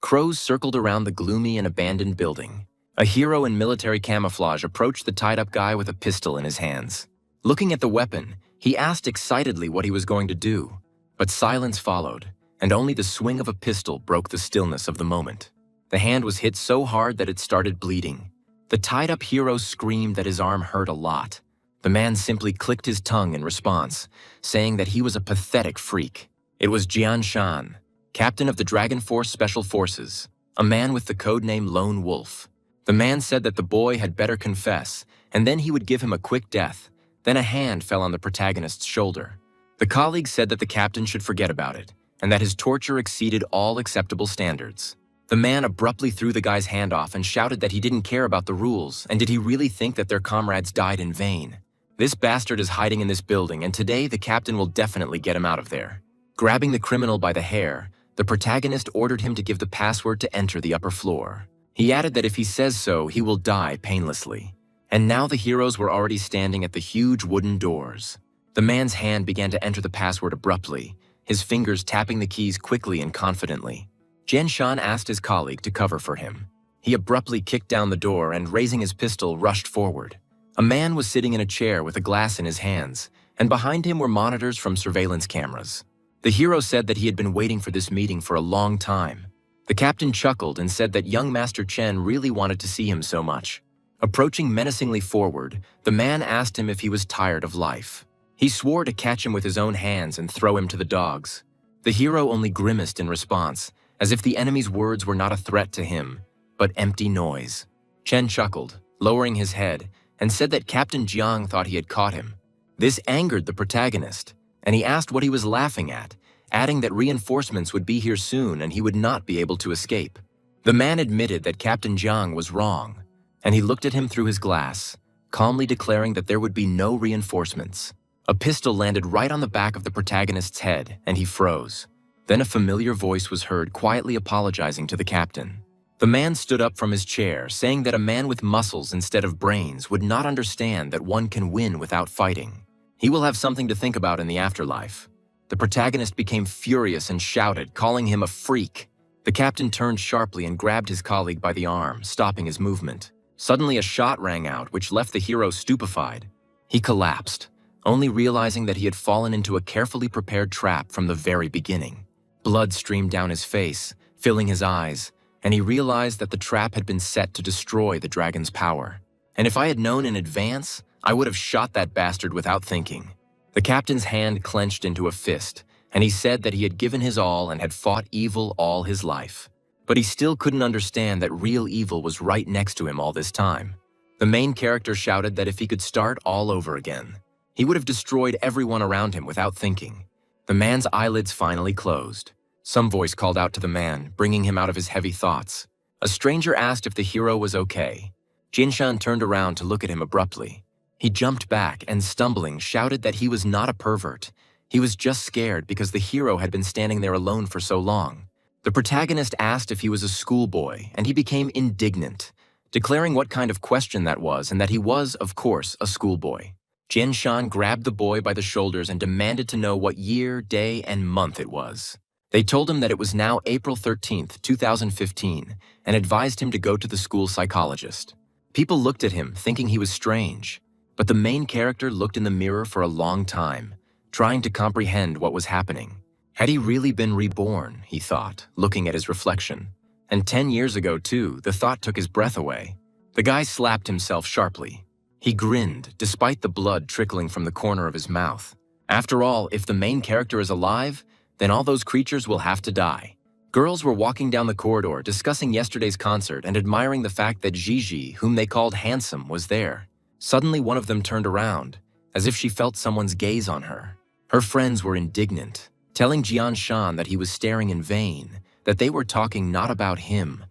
Crows circled around the gloomy and abandoned building. A hero in military camouflage approached the tied-up guy with a pistol in his hands. Looking at the weapon, he asked excitedly what he was going to do. But silence followed, and only the swing of a pistol broke the stillness of the moment. The hand was hit so hard that it started bleeding. The tied-up hero screamed that his arm hurt a lot. The man simply clicked his tongue in response, saying that he was a pathetic freak. It was Jian Shan, captain of the Dragon Force Special Forces, a man with the codename Lone Wolf. The man said that the boy had better confess, and then he would give him a quick death. Then a hand fell on the protagonist's shoulder. The colleague said that the captain should forget about it, and that his torture exceeded all acceptable standards. The man abruptly threw the guy's hand off and shouted that he didn't care about the rules, and did he really think that their comrades died in vain? This bastard is hiding in this building, and today the captain will definitely get him out of there. Grabbing the criminal by the hair, the protagonist ordered him to give the password to enter the upper floor. He added that if he says so, he will die painlessly. And now the heroes were already standing at the huge wooden doors. The man's hand began to enter the password abruptly, his fingers tapping the keys quickly and confidently. Jian Shan asked his colleague to cover for him. He abruptly kicked down the door and, raising his pistol, rushed forward. A man was sitting in a chair with a glass in his hands, and behind him were monitors from surveillance cameras. The hero said that he had been waiting for this meeting for a long time. The captain chuckled and said that young Master Chen really wanted to see him so much. Approaching menacingly forward, the man asked him if he was tired of life. He swore to catch him with his own hands and throw him to the dogs. The hero only grimaced in response, as if the enemy's words were not a threat to him, but empty noise. Chen chuckled, lowering his head, and said that Captain Jiang thought he had caught him. This angered the protagonist, and he asked what he was laughing at, adding that reinforcements would be here soon and he would not be able to escape. The man admitted that Captain Jiang was wrong, and he looked at him through his glass, calmly declaring that there would be no reinforcements. A pistol landed right on the back of the protagonist's head, and he froze. Then a familiar voice was heard quietly apologizing to the captain. The man stood up from his chair, saying that a man with muscles instead of brains would not understand that one can win without fighting. He will have something to think about in the afterlife. The protagonist became furious and shouted, calling him a freak. The captain turned sharply and grabbed his colleague by the arm, stopping his movement. Suddenly a shot rang out, which left the hero stupefied. He collapsed, only realizing that he had fallen into a carefully prepared trap from the very beginning. Blood streamed down his face, filling his eyes, and he realized that the trap had been set to destroy the dragon's power. And if I had known in advance, I would have shot that bastard without thinking. The captain's hand clenched into a fist, and he said that he had given his all and had fought evil all his life. But he still couldn't understand that real evil was right next to him all this time. The main character shouted that if he could start all over again, he would have destroyed everyone around him without thinking. The man's eyelids finally closed. Some voice called out to the man, bringing him out of his heavy thoughts. A stranger asked if the hero was okay. Jinshan turned around to look at him abruptly. He jumped back and, stumbling, shouted that he was not a pervert. He was just scared because the hero had been standing there alone for so long. The protagonist asked if he was a schoolboy, and he became indignant, declaring what kind of question that was and that he was, of course, a schoolboy. Jinshan grabbed the boy by the shoulders and demanded to know what year, day, and month it was. They told him that it was now April 13th, 2015, and advised him to go to the school psychologist. People looked at him, thinking he was strange, but the main character looked in the mirror for a long time, trying to comprehend what was happening. Had he really been reborn, he thought, looking at his reflection. And 10 years ago, too, the thought took his breath away. The guy slapped himself sharply. He grinned, despite the blood trickling from the corner of his mouth. After all, if the main character is alive, then all those creatures will have to die. Girls were walking down the corridor, discussing yesterday's concert and admiring the fact that Gigi, whom they called handsome, was there. Suddenly one of them turned around, as if she felt someone's gaze on her. Her friends were indignant, telling Jian Shan that he was staring in vain, that they were talking not about him,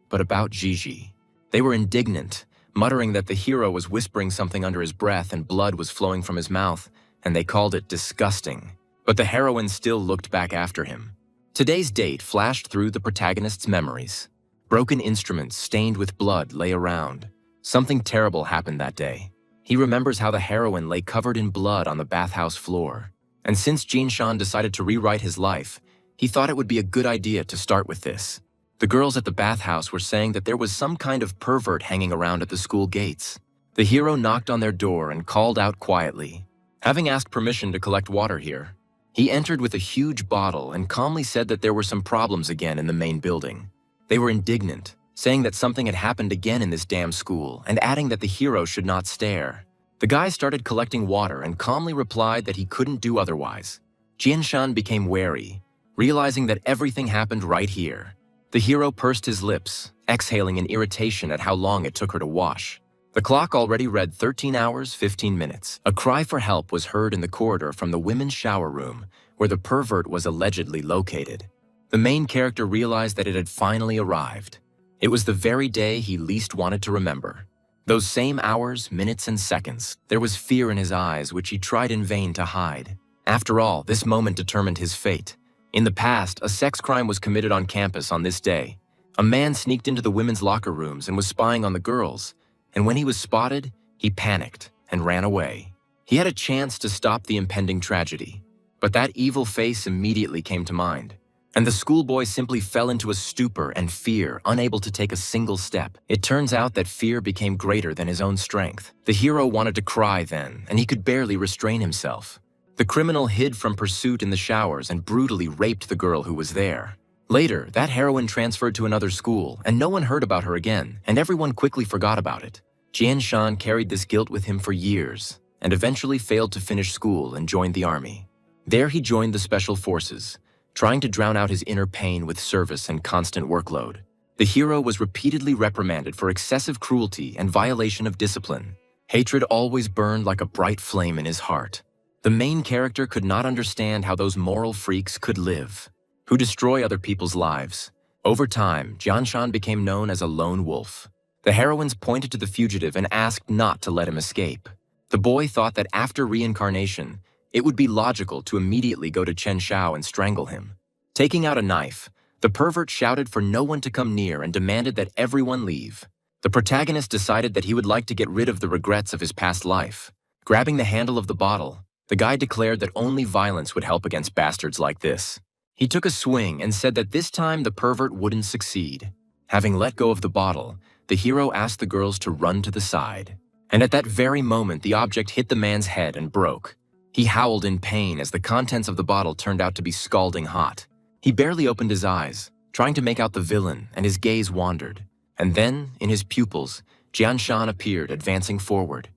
but about Gigi. They were indignant, muttering that the hero was whispering something under his breath and blood was flowing from his mouth, and they called it disgusting. But the heroine still looked back after him. Today's date flashed through the protagonist's memories. Broken instruments stained with blood lay around. Something terrible happened that day. He remembers how the heroine lay covered in blood on the bathhouse floor. And since Jinshan decided to rewrite his life, he thought it would be a good idea to start with this. The girls at the bathhouse were saying that there was some kind of pervert hanging around at the school gates. The hero knocked on their door and called out quietly. Having asked permission to collect water here, he entered with a huge bottle and calmly said that there were some problems again in the main building. They were indignant, saying that something had happened again in this damn school and adding that the hero should not stare. The guy started collecting water and calmly replied that he couldn't do otherwise. Jianshan became wary, realizing that everything happened right here. The hero pursed his lips, exhaling in irritation at how long it took her to wash. The clock already read 13 hours, 15 minutes. A cry for help was heard in the corridor from the women's shower room, where the pervert was allegedly located. The main character realized that it had finally arrived. It was the very day he least wanted to remember. Those same hours, minutes, and seconds, there was fear in his eyes which he tried in vain to hide. After all, this moment determined his fate. In the past, a sex crime was committed on campus on this day. A man sneaked into the women's locker rooms and was spying on the girls, and when he was spotted, he panicked and ran away. He had a chance to stop the impending tragedy, but that evil face immediately came to mind, and the schoolboy simply fell into a stupor and fear, unable to take a single step. It turns out that fear became greater than his own strength. The hero wanted to cry then, and he could barely restrain himself. The criminal hid from pursuit in the showers and brutally raped the girl who was there. Later, that heroine transferred to another school, and no one heard about her again, and everyone quickly forgot about it. Jianshan carried this guilt with him for years, and eventually failed to finish school and joined the army. There he joined the special forces, trying to drown out his inner pain with service and constant workload. The hero was repeatedly reprimanded for excessive cruelty and violation of discipline. Hatred always burned like a bright flame in his heart. The main character could not understand how those moral freaks could live, who destroy other people's lives. Over time, Jianshan became known as a lone wolf. The heroines pointed to the fugitive and asked not to let him escape. The boy thought that after reincarnation, it would be logical to immediately go to Chen Shao and strangle him. Taking out a knife, the pervert shouted for no one to come near and demanded that everyone leave. The protagonist decided that he would like to get rid of the regrets of his past life. Grabbing the handle of the bottle, the guy declared that only violence would help against bastards like this. He took a swing and said that this time the pervert wouldn't succeed. Having let go of the bottle, the hero asked the girls to run to the side. And at that very moment, the object hit the man's head and broke. He howled in pain as the contents of the bottle turned out to be scalding hot. He barely opened his eyes, trying to make out the villain, and his gaze wandered. And then, in his pupils, Jianshan appeared, advancing forward.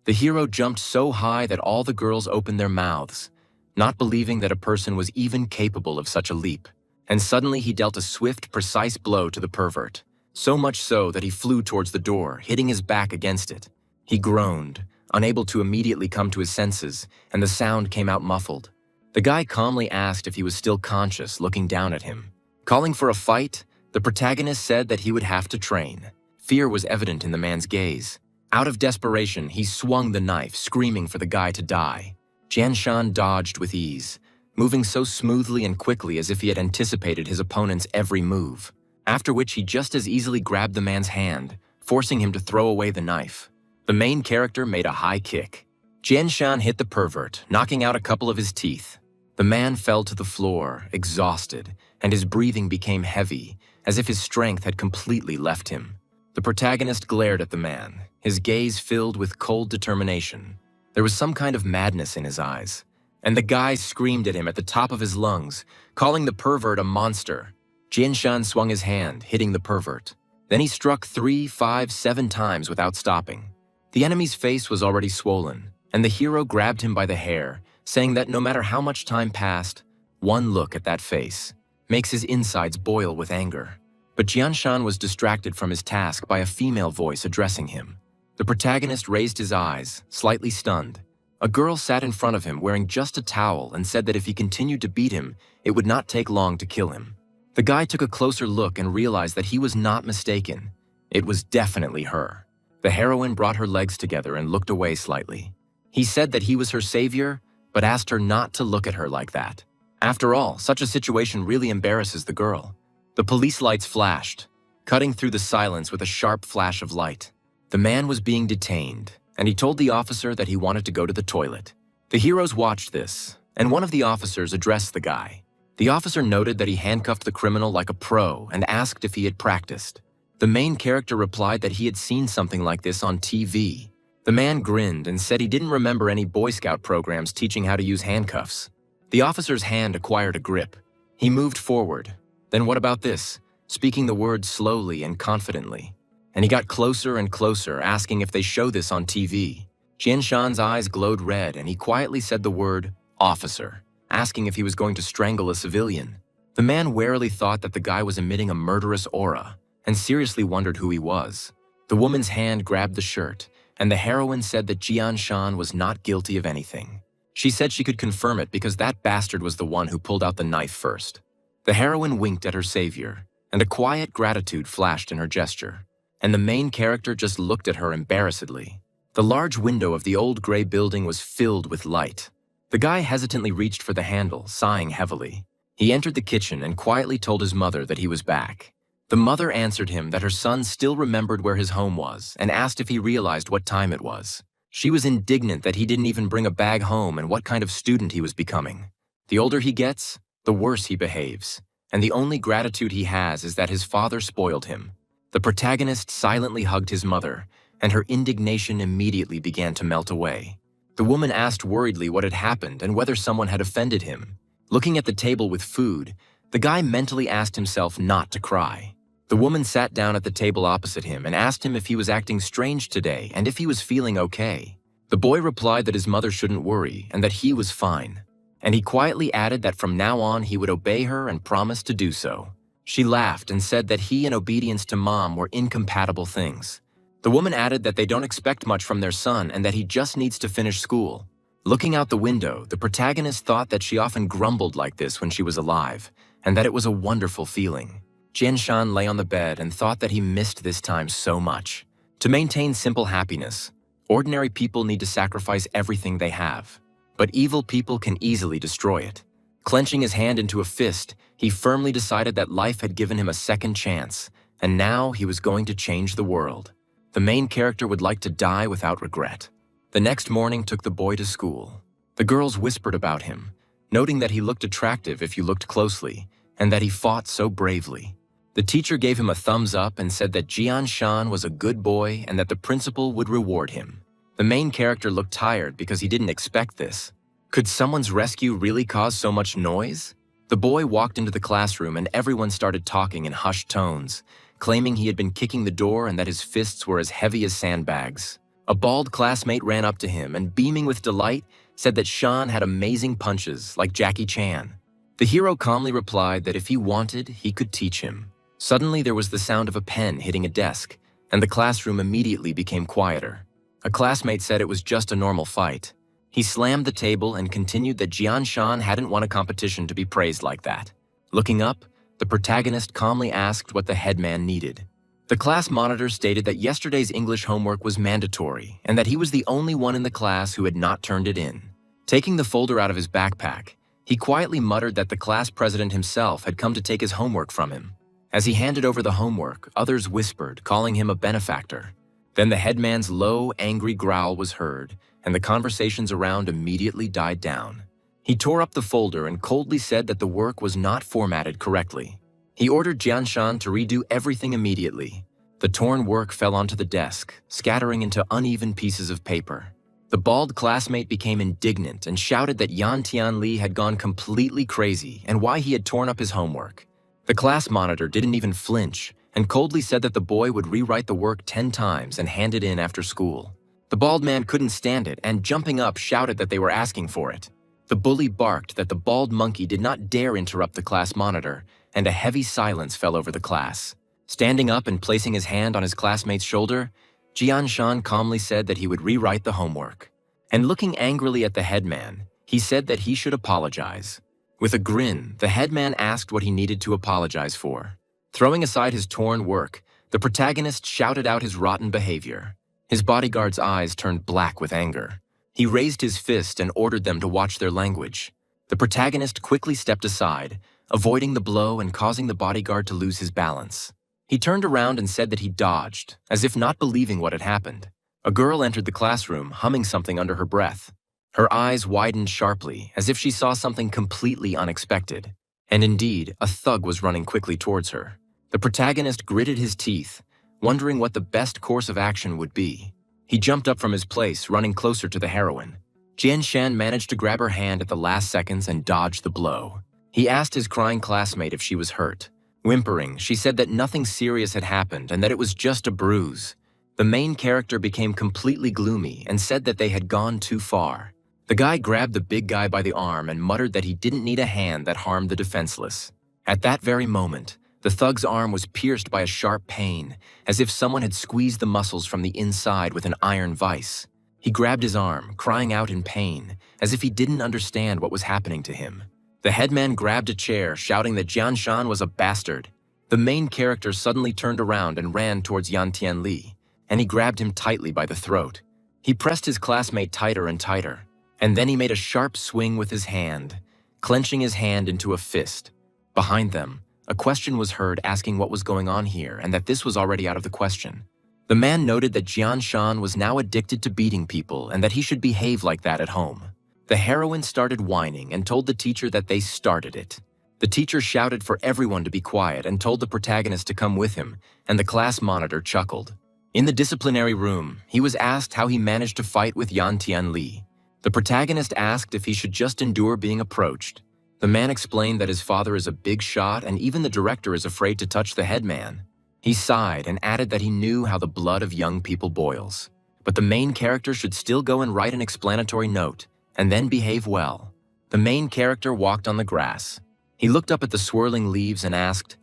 The hero jumped so high that all the girls opened their mouths, not believing that a person was even capable of such a leap. And suddenly he dealt a swift, precise blow to the pervert, so much so that he flew towards the door, hitting his back against it. He groaned, unable to immediately come to his senses, and the sound came out muffled. The guy calmly asked if he was still conscious, looking down at him. Calling for a fight, the protagonist said that he would have to train. Fear was evident in the man's gaze. Out of desperation, he swung the knife, screaming for the guy to die. Jianshan dodged with ease, moving so smoothly and quickly as if he had anticipated his opponent's every move, after which he just as easily grabbed the man's hand, forcing him to throw away the knife. The main character made a high kick. Jianshan hit the pervert, knocking out a couple of his teeth. The man fell to the floor, exhausted, and his breathing became heavy, as if his strength had completely left him. The protagonist glared at the man, his gaze filled with cold determination. There was some kind of madness in his eyes, and the guy screamed at him at the top of his lungs, calling the pervert a monster. Jianshan swung his hand, hitting the pervert. Then he struck 3, 5, 7 times without stopping. The enemy's face was already swollen, and the hero grabbed him by the hair, saying that no matter how much time passed, one look at that face makes his insides boil with anger. But Jianshan was distracted from his task by a female voice addressing him. The protagonist raised his eyes, slightly stunned. A girl sat in front of him wearing just a towel and said that if he continued to beat him, it would not take long to kill him. The guy took a closer look and realized that he was not mistaken. It was definitely her. The heroine brought her legs together and looked away slightly. He said that he was her savior, but asked her not to look at her like that. After all, such a situation really embarrasses the girl. The police lights flashed, cutting through the silence with a sharp flash of light. The man was being detained, and he told the officer that he wanted to go to the toilet. The heroes watched this, and one of the officers addressed the guy. The officer noted that he handcuffed the criminal like a pro and asked if he had practiced. The main character replied that he had seen something like this on TV. The man grinned and said he didn't remember any Boy Scout programs teaching how to use handcuffs. The officer's hand acquired a grip. He moved forward. Then what about this? Speaking the words slowly and confidently. And he got closer and closer, asking if they show this on TV. Jian Shan's eyes glowed red and he quietly said the word, officer, asking if he was going to strangle a civilian. The man warily thought that the guy was emitting a murderous aura and seriously wondered who he was. The woman's hand grabbed the shirt, and the heroine said that Jian Shan was not guilty of anything. She said she could confirm it because that bastard was the one who pulled out the knife first. The heroine winked at her savior, and a quiet gratitude flashed in her gesture. And the main character just looked at her embarrassedly. The large window of the old gray building was filled with light. The guy hesitantly reached for the handle, sighing heavily. He entered the kitchen and quietly told his mother that he was back. The mother answered him that her son still remembered where his home was and asked if he realized what time it was. She was indignant that he didn't even bring a bag home and what kind of student he was becoming. The older he gets, the worse he behaves, and the only gratitude he has is that his father spoiled him. The protagonist silently hugged his mother, and her indignation immediately began to melt away. The woman asked worriedly what had happened and whether someone had offended him. Looking at the table with food, the guy mentally asked himself not to cry. The woman sat down at the table opposite him and asked him if he was acting strange today and if he was feeling okay. The boy replied that his mother shouldn't worry and that he was fine. And he quietly added that from now on he would obey her and promised to do so. She laughed and said that he and obedience to mom were incompatible things. The woman added that they don't expect much from their son and that he just needs to finish school. Looking out the window, the protagonist thought that she often grumbled like this when she was alive, and that it was a wonderful feeling. Jian Shan lay on the bed and thought that he missed this time so much. To maintain simple happiness, ordinary people need to sacrifice everything they have. But evil people can easily destroy it. Clenching his hand into a fist, he firmly decided that life had given him a second chance, and now he was going to change the world. The main character would like to die without regret. The next morning took the boy to school. The girls whispered about him, noting that he looked attractive if you looked closely, and that he fought so bravely. The teacher gave him a thumbs up and said that Jian Shan was a good boy and that the principal would reward him. The main character looked tired because he didn't expect this. Could someone's rescue really cause so much noise? The boy walked into the classroom and everyone started talking in hushed tones, claiming he had been kicking the door and that his fists were as heavy as sandbags. A bald classmate ran up to him and, beaming with delight, said that Shan had amazing punches like Jackie Chan. The hero calmly replied that if he wanted, he could teach him. Suddenly there was the sound of a pen hitting a desk, and the classroom immediately became quieter. A classmate said it was just a normal fight. He slammed the table and continued that Jian Shan hadn't won a competition to be praised like that. Looking up, the protagonist calmly asked what the headman needed. The class monitor stated that yesterday's English homework was mandatory and that he was the only one in the class who had not turned it in. Taking the folder out of his backpack, he quietly muttered that the class president himself had come to take his homework from him. As he handed over the homework, others whispered, calling him a benefactor. Then the headman's low, angry growl was heard, and the conversations around immediately died down. He tore up the folder and coldly said that the work was not formatted correctly. He ordered Jian Shan to redo everything immediately. The torn work fell onto the desk, scattering into uneven pieces of paper. The bald classmate became indignant and shouted that Yan Tianli had gone completely crazy and why he had torn up his homework. The class monitor didn't even flinch and coldly said that the boy would rewrite the work 10 times and hand it in after school. The bald man couldn't stand it and, jumping up, shouted that they were asking for it. The bully barked that the bald monkey did not dare interrupt the class monitor, and a heavy silence fell over the class. Standing up and placing his hand on his classmate's shoulder, Jian Shan calmly said that he would rewrite the homework. And looking angrily at the headman, he said that he should apologize. With a grin, the headman asked what he needed to apologize for. Throwing aside his torn work, the protagonist shouted out his rotten behavior. His bodyguard's eyes turned black with anger. He raised his fist and ordered them to watch their language. The protagonist quickly stepped aside, avoiding the blow and causing the bodyguard to lose his balance. He turned around and said that he dodged, as if not believing what had happened. A girl entered the classroom, humming something under her breath. Her eyes widened sharply, as if she saw something completely unexpected. And indeed, a thug was running quickly towards her. The protagonist gritted his teeth, wondering what the best course of action would be. He jumped up from his place, running closer to the heroine. Jian Shan managed to grab her hand at the last seconds and dodge the blow. He asked his crying classmate if she was hurt. Whimpering, she said that nothing serious had happened and that it was just a bruise. The main character became completely gloomy and said that they had gone too far. The guy grabbed the big guy by the arm and muttered that he didn't need a hand that harmed the defenseless. At that very moment, the thug's arm was pierced by a sharp pain, as if someone had squeezed the muscles from the inside with an iron vise. He grabbed his arm, crying out in pain, as if he didn't understand what was happening to him. The headman grabbed a chair, shouting that Jian Shan was a bastard. The main character suddenly turned around and ran towards Yan Tianli, and he grabbed him tightly by the throat. He pressed his classmate tighter and tighter, and then he made a sharp swing with his hand, clenching his hand into a fist. Behind them, a question was heard asking what was going on here and that this was already out of the question. The man noted that Jian Shan was now addicted to beating people and that he should behave like that at home. The heroine started whining and told the teacher that they started it. The teacher shouted for everyone to be quiet and told the protagonist to come with him, and the class monitor chuckled. In the disciplinary room, he was asked how he managed to fight with Yan Tianli. The protagonist asked if he should just endure being approached. The man explained that his father is a big shot and even the director is afraid to touch the headman. He sighed and added that he knew how the blood of young people boils. But the main character should still go and write an explanatory note, and then behave well. The main character walked on the grass. He looked up at the swirling leaves and asked,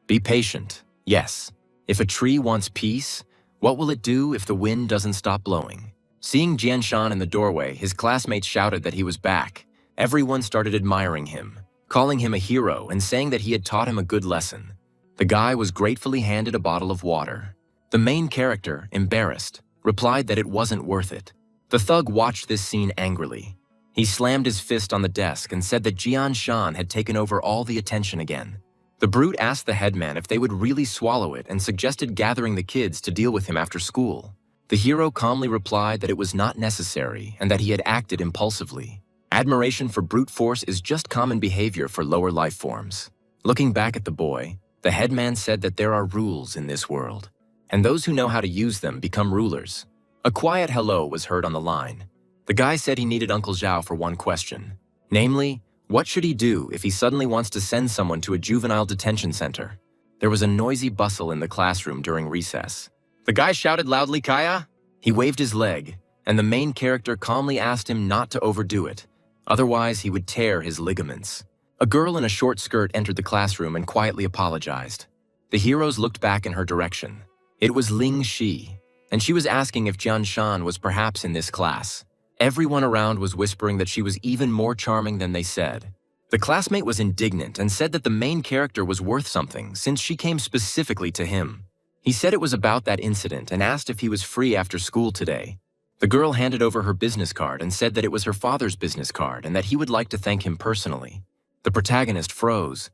"Be patient, yes. If a tree wants peace, what will it do if the wind doesn't stop blowing?" Seeing Jian Shan in the doorway, his classmates shouted that he was back. Everyone started admiring him, calling him a hero and saying that he had taught him a good lesson. The guy was gratefully handed a bottle of water. The main character, embarrassed, replied that it wasn't worth it. The thug watched this scene angrily. He slammed his fist on the desk and said that Jian Shan had taken over all the attention again. The brute asked the headman if they would really swallow it and suggested gathering the kids to deal with him after school. The hero calmly replied that it was not necessary and that he had acted impulsively. Admiration for brute force is just common behavior for lower life forms. Looking back at the boy, the headman said that there are rules in this world, and those who know how to use them become rulers. A quiet hello was heard on the line. The guy said he needed Uncle Zhao for one question. Namely, what should he do if he suddenly wants to send someone to a juvenile detention center? There was a noisy bustle in the classroom during recess. The guy shouted loudly, "Kaya!" He waved his leg, and the main character calmly asked him not to overdo it. Otherwise, he would tear his ligaments. A girl in a short skirt entered the classroom and quietly apologized. The heroes looked back in her direction. It was Ling Shi, and she was asking if Jian Shan was perhaps in this class. Everyone around was whispering that she was even more charming than they said. The classmate was indignant and said that the main character was worth something since she came specifically to him. He said it was about that incident and asked if he was free after school today. The girl handed over her business card and said that it was her father's business card and that he would like to thank him personally. The protagonist froze,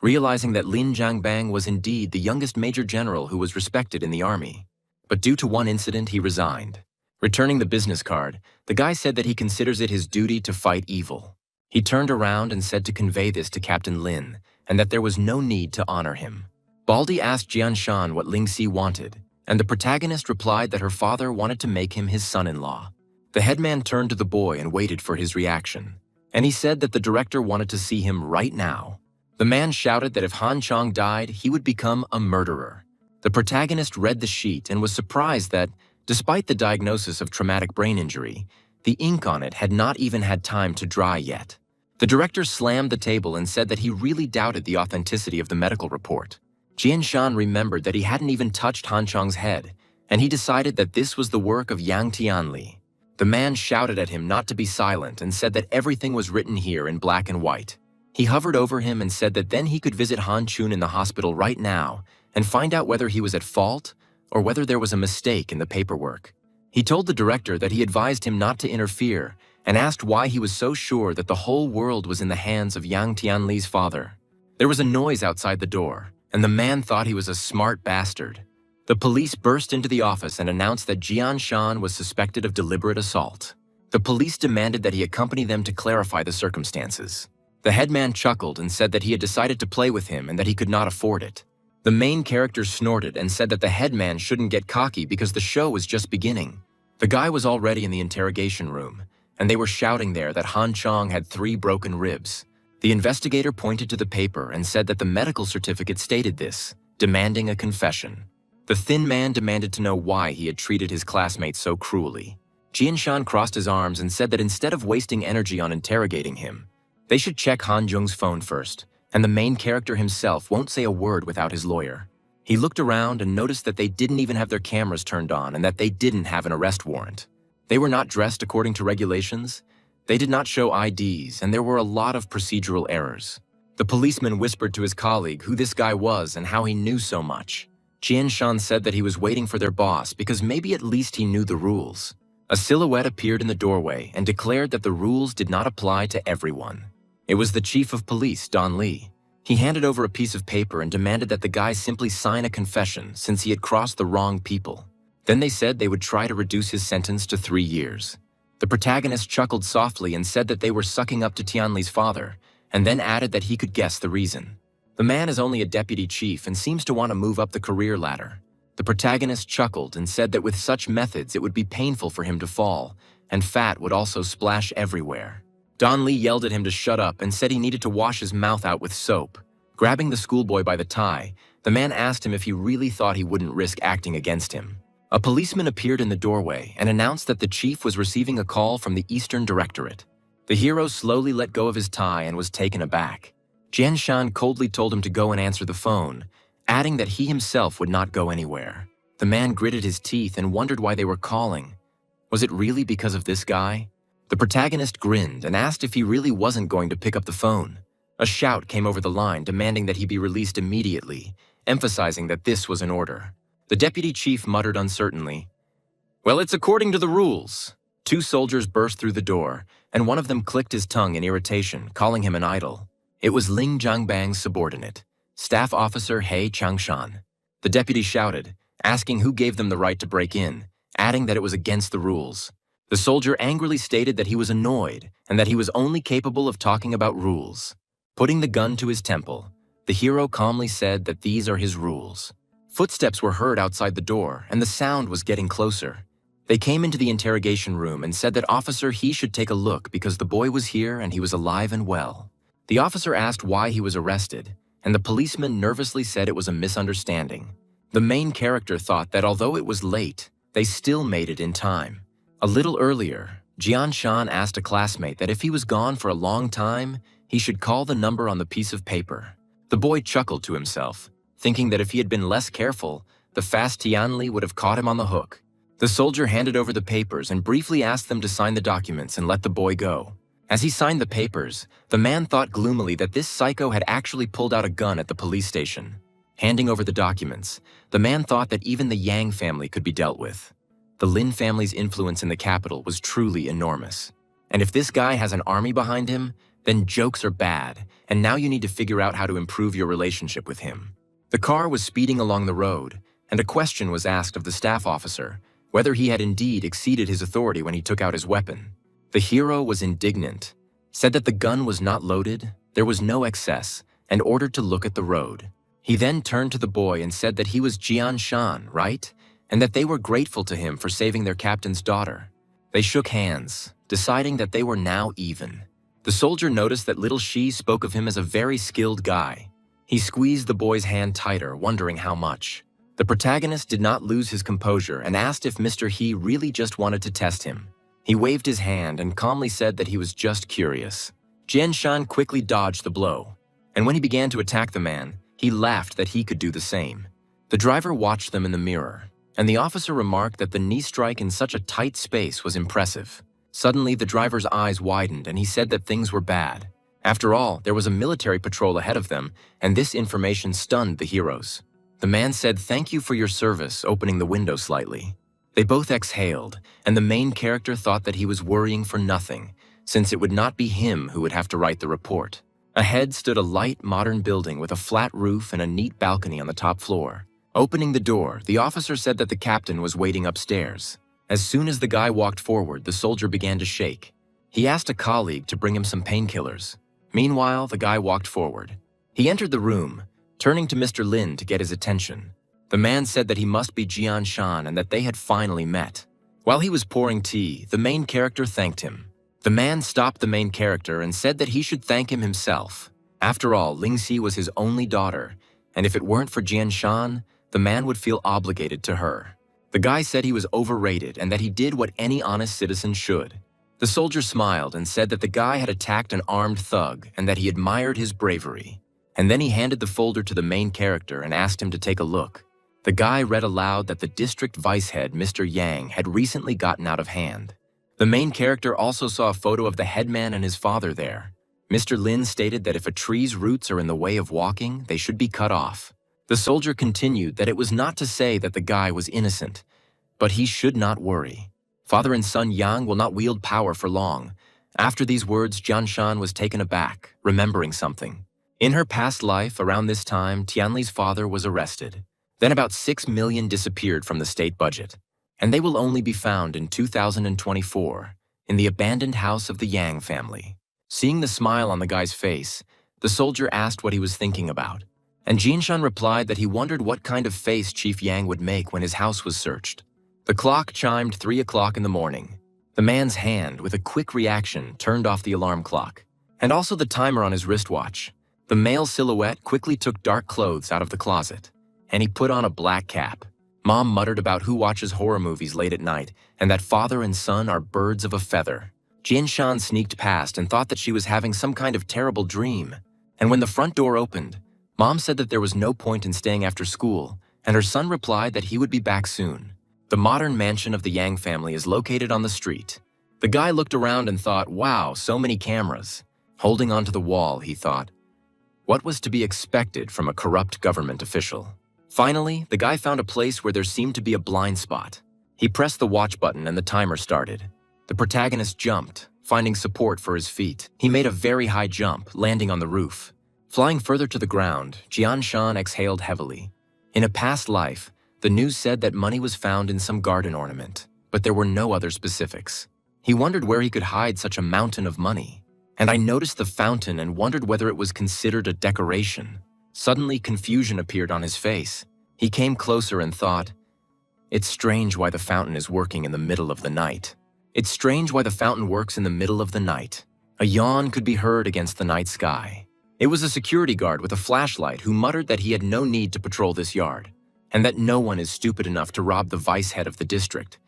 realizing that Lin Jiangbang was indeed the youngest major general who was respected in the army. But due to one incident, he resigned. Returning the business card, the guy said that he considers it his duty to fight evil. He turned around and said to convey this to Captain Lin, and that there was no need to honor him. Baldy asked Jian Shan what Ling Si wanted, and the protagonist replied that her father wanted to make him his son-in-law. The headman turned to the boy and waited for his reaction, and he said that the director wanted to see him right now. The man shouted that if Han Chong died, he would become a murderer. The protagonist read the sheet and was surprised that, despite the diagnosis of traumatic brain injury, the ink on it had not even had time to dry yet. The director slammed the table and said that he really doubted the authenticity of the medical report. Jian Shan remembered that he hadn't even touched Han Chong's head, and he decided that this was the work of Yang Tianli. The man shouted at him not to be silent and said that everything was written here in black and white. He hovered over him and said that then he could visit Han Chun in the hospital right now and find out whether he was at fault or whether there was a mistake in the paperwork. He told the director that he advised him not to interfere and asked why he was so sure that the whole world was in the hands of Yang Tianli's father. There was a noise outside the door, and the man thought he was a smart bastard. The police burst into the office and announced that Jian Shan was suspected of deliberate assault. The police demanded that he accompany them to clarify the circumstances. The headman chuckled and said that he had decided to play with him and that he could not afford it. The main character snorted and said that the headman shouldn't get cocky because the show was just beginning. The guy was already in the interrogation room, and they were shouting there that Han Chong had 3 broken ribs. The investigator pointed to the paper and said that the medical certificate stated this, demanding a confession. The thin man demanded to know why he had treated his classmates so cruelly. Jianshan crossed his arms and said that instead of wasting energy on interrogating him, they should check Han Jung's phone first, and the main character himself won't say a word without his lawyer. He looked around and noticed that they didn't even have their cameras turned on and that they didn't have an arrest warrant. They were not dressed according to regulations. They did not show IDs, and there were a lot of procedural errors. The policeman whispered to his colleague who this guy was and how he knew so much. Jianshan said that he was waiting for their boss because maybe at least he knew the rules. A silhouette appeared in the doorway and declared that the rules did not apply to everyone. It was the chief of police, Don Lee. He handed over a piece of paper and demanded that the guy simply sign a confession since he had crossed the wrong people. Then they said they would try to reduce his sentence to 3 years. The protagonist chuckled softly and said that they were sucking up to Tianli's father, and then added that he could guess the reason. The man is only a deputy chief and seems to want to move up the career ladder. The protagonist chuckled and said that with such methods it would be painful for him to fall, and fat would also splash everywhere. Don Lee yelled at him to shut up and said he needed to wash his mouth out with soap. Grabbing the schoolboy by the tie, the man asked him if he really thought he wouldn't risk acting against him. A policeman appeared in the doorway and announced that the chief was receiving a call from the Eastern Directorate. The hero slowly let go of his tie and was taken aback. Jianshan coldly told him to go and answer the phone, adding that he himself would not go anywhere. The man gritted his teeth and wondered why they were calling. Was it really because of this guy? The protagonist grinned and asked if he really wasn't going to pick up the phone. A shout came over the line demanding that he be released immediately, emphasizing that this was an order. The deputy chief muttered uncertainly, "Well, it's according to the rules." 2 soldiers burst through the door, and one of them clicked his tongue in irritation, calling him an idol. It was Ling Jiangbang's subordinate, Staff Officer He Changshan. The deputy shouted, asking who gave them the right to break in, adding that it was against the rules. The soldier angrily stated that he was annoyed and that he was only capable of talking about rules. Putting the gun to his temple, the hero calmly said that these are his rules. Footsteps were heard outside the door, and the sound was getting closer. They came into the interrogation room and said that Officer He should take a look because the boy was here and he was alive and well. The officer asked why he was arrested, and the policeman nervously said it was a misunderstanding. The main character thought that although it was late, they still made it in time. A little earlier, Jianshan asked a classmate that if he was gone for a long time, he should call the number on the piece of paper. The boy chuckled to himself, thinking that if he had been less careful, the fast Tianli would have caught him on the hook. The soldier handed over the papers and briefly asked them to sign the documents and let the boy go. As he signed the papers, the man thought gloomily that this psycho had actually pulled out a gun at the police station. Handing over the documents, the man thought that even the Yang family could be dealt with. The Lin family's influence in the capital was truly enormous. And if this guy has an army behind him, then jokes are bad, and now you need to figure out how to improve your relationship with him. The car was speeding along the road, and a question was asked of the staff officer, whether he had indeed exceeded his authority when he took out his weapon. The hero was indignant, said that the gun was not loaded, there was no excess, and ordered to look at the road. He then turned to the boy and said that he was Jianshan, right? And that they were grateful to him for saving their captain's daughter. They shook hands, deciding that they were now even. The soldier noticed that little Shi spoke of him as a very skilled guy. He squeezed the boy's hand tighter, wondering how much. The protagonist did not lose his composure and asked if Mr. He really just wanted to test him. He waved his hand and calmly said that he was just curious. Jianshan quickly dodged the blow, and when he began to attack the man, he laughed that he could do the same. The driver watched them in the mirror, and the officer remarked that the knee strike in such a tight space was impressive. Suddenly, the driver's eyes widened and he said that things were bad. After all, there was a military patrol ahead of them, and this information stunned the heroes. The man said, "Thank you for your service," opening the window slightly. They both exhaled, and the main character thought that he was worrying for nothing, since it would not be him who would have to write the report. Ahead stood a light, modern building with a flat roof and a neat balcony on the top floor. Opening the door, the officer said that the captain was waiting upstairs. As soon as the guy walked forward, the soldier began to shake. He asked a colleague to bring him some painkillers. Meanwhile, the guy walked forward. He entered the room, turning to Mr. Lin to get his attention. The man said that he must be Jian Shan and that they had finally met. While he was pouring tea, the main character thanked him. The man stopped the main character and said that he should thank him himself. After all, Lingxi was his only daughter, and if it weren't for Jian Shan, the man would feel obligated to her. The guy said he was overrated and that he did what any honest citizen should. The soldier smiled and said that the guy had attacked an armed thug and that he admired his bravery. And then he handed the folder to the main character and asked him to take a look. The guy read aloud that the district vice head, Mr. Yang, had recently gotten out of hand. The main character also saw a photo of the headman and his father there. Mr. Lin stated that if a tree's roots are in the way of walking, they should be cut off. The soldier continued that it was not to say that the guy was innocent, but he should not worry. Father and son Yang will not wield power for long. After these words, Jian Shan was taken aback, remembering something. In her past life, around this time, Tianli's father was arrested. Then about 6 million disappeared from the state budget, and they will only be found in 2024 in the abandoned house of the Yang family. Seeing the smile on the guy's face, the soldier asked what he was thinking about, and Jinshan replied that he wondered what kind of face Chief Yang would make when his house was searched. The clock chimed 3 o'clock in the morning. The man's hand, with a quick reaction, turned off the alarm clock, and also the timer on his wristwatch. The male silhouette quickly took dark clothes out of the closet, and he put on a black cap. Mom muttered about who watches horror movies late at night, and that father and son are birds of a feather. Jinshan sneaked past and thought that she was having some kind of terrible dream. And when the front door opened, Mom said that there was no point in staying after school, and her son replied that he would be back soon. The modern mansion of the Yang family is located on the street. The guy looked around and thought, wow, so many cameras. Holding onto the wall, he thought, what was to be expected from a corrupt government official? Finally, the guy found a place where there seemed to be a blind spot. He pressed the watch button and the timer started. The protagonist jumped, finding support for his feet. He made a very high jump, landing on the roof. Flying further to the ground, Jian Shan exhaled heavily. In a past life, the news said that money was found in some garden ornament, but there were no other specifics. He wondered where he could hide such a mountain of money. And I noticed the fountain and wondered whether it was considered a decoration. Suddenly, confusion appeared on his face. He came closer and thought, it's strange why the fountain is working in the middle of the night. It's strange why the fountain works in the middle of the night. A yawn could be heard against the night sky. It was a security guard with a flashlight who muttered that he had no need to patrol this yard, and that no one is stupid enough to rob the vice head of the district.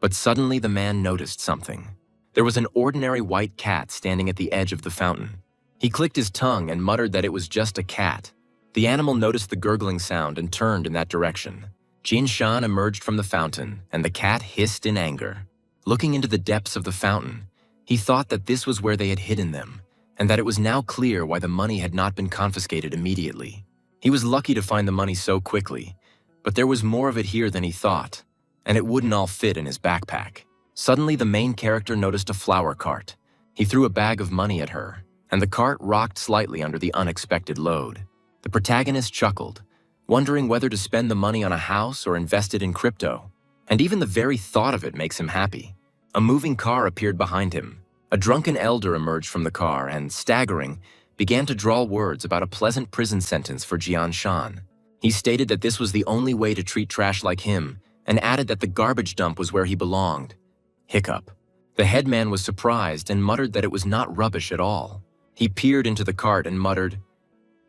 But suddenly the man noticed something. There was an ordinary white cat standing at the edge of the fountain. He clicked his tongue and muttered that it was just a cat. The animal noticed the gurgling sound and turned in that direction. Jin Shan emerged from the fountain, and the cat hissed in anger. Looking into the depths of the fountain, he thought that this was where they had hidden them, and that it was now clear why the money had not been confiscated immediately. He was lucky to find the money so quickly, but there was more of it here than he thought, and it wouldn't all fit in his backpack. Suddenly, the main character noticed a flower cart. He threw a bag of money at her, and the cart rocked slightly under the unexpected load. The protagonist chuckled, wondering whether to spend the money on a house or invest it in crypto. And even the very thought of it makes him happy. A moving car appeared behind him. A drunken elder emerged from the car and, staggering, began to drawl words about a pleasant prison sentence for Jian Shan. He stated that this was the only way to treat trash like him, and added that the garbage dump was where he belonged. Hiccup. The headman was surprised and muttered that it was not rubbish at all. He peered into the cart and muttered,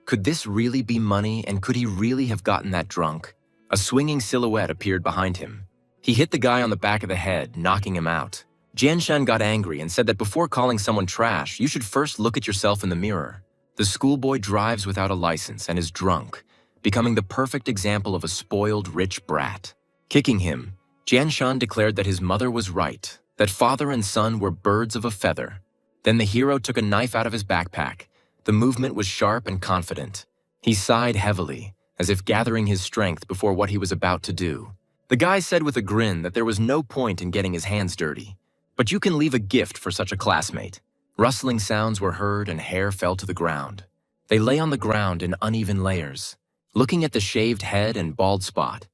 could this really be money, and could he really have gotten that drunk? A swinging silhouette appeared behind him. He hit the guy on the back of the head, knocking him out. Jianshan got angry and said that before calling someone trash, you should first look at yourself in the mirror. The schoolboy drives without a license and is drunk, becoming the perfect example of a spoiled rich brat. Kicking him, Jianshan declared that his mother was right, that father and son were birds of a feather. Then the hero took a knife out of his backpack. The movement was sharp and confident. He sighed heavily, as if gathering his strength before what he was about to do. The guy said with a grin that there was no point in getting his hands dirty, but you can leave a gift for such a classmate. Rustling sounds were heard and hair fell to the ground. They lay on the ground in uneven layers. Looking at the shaved head and bald spot,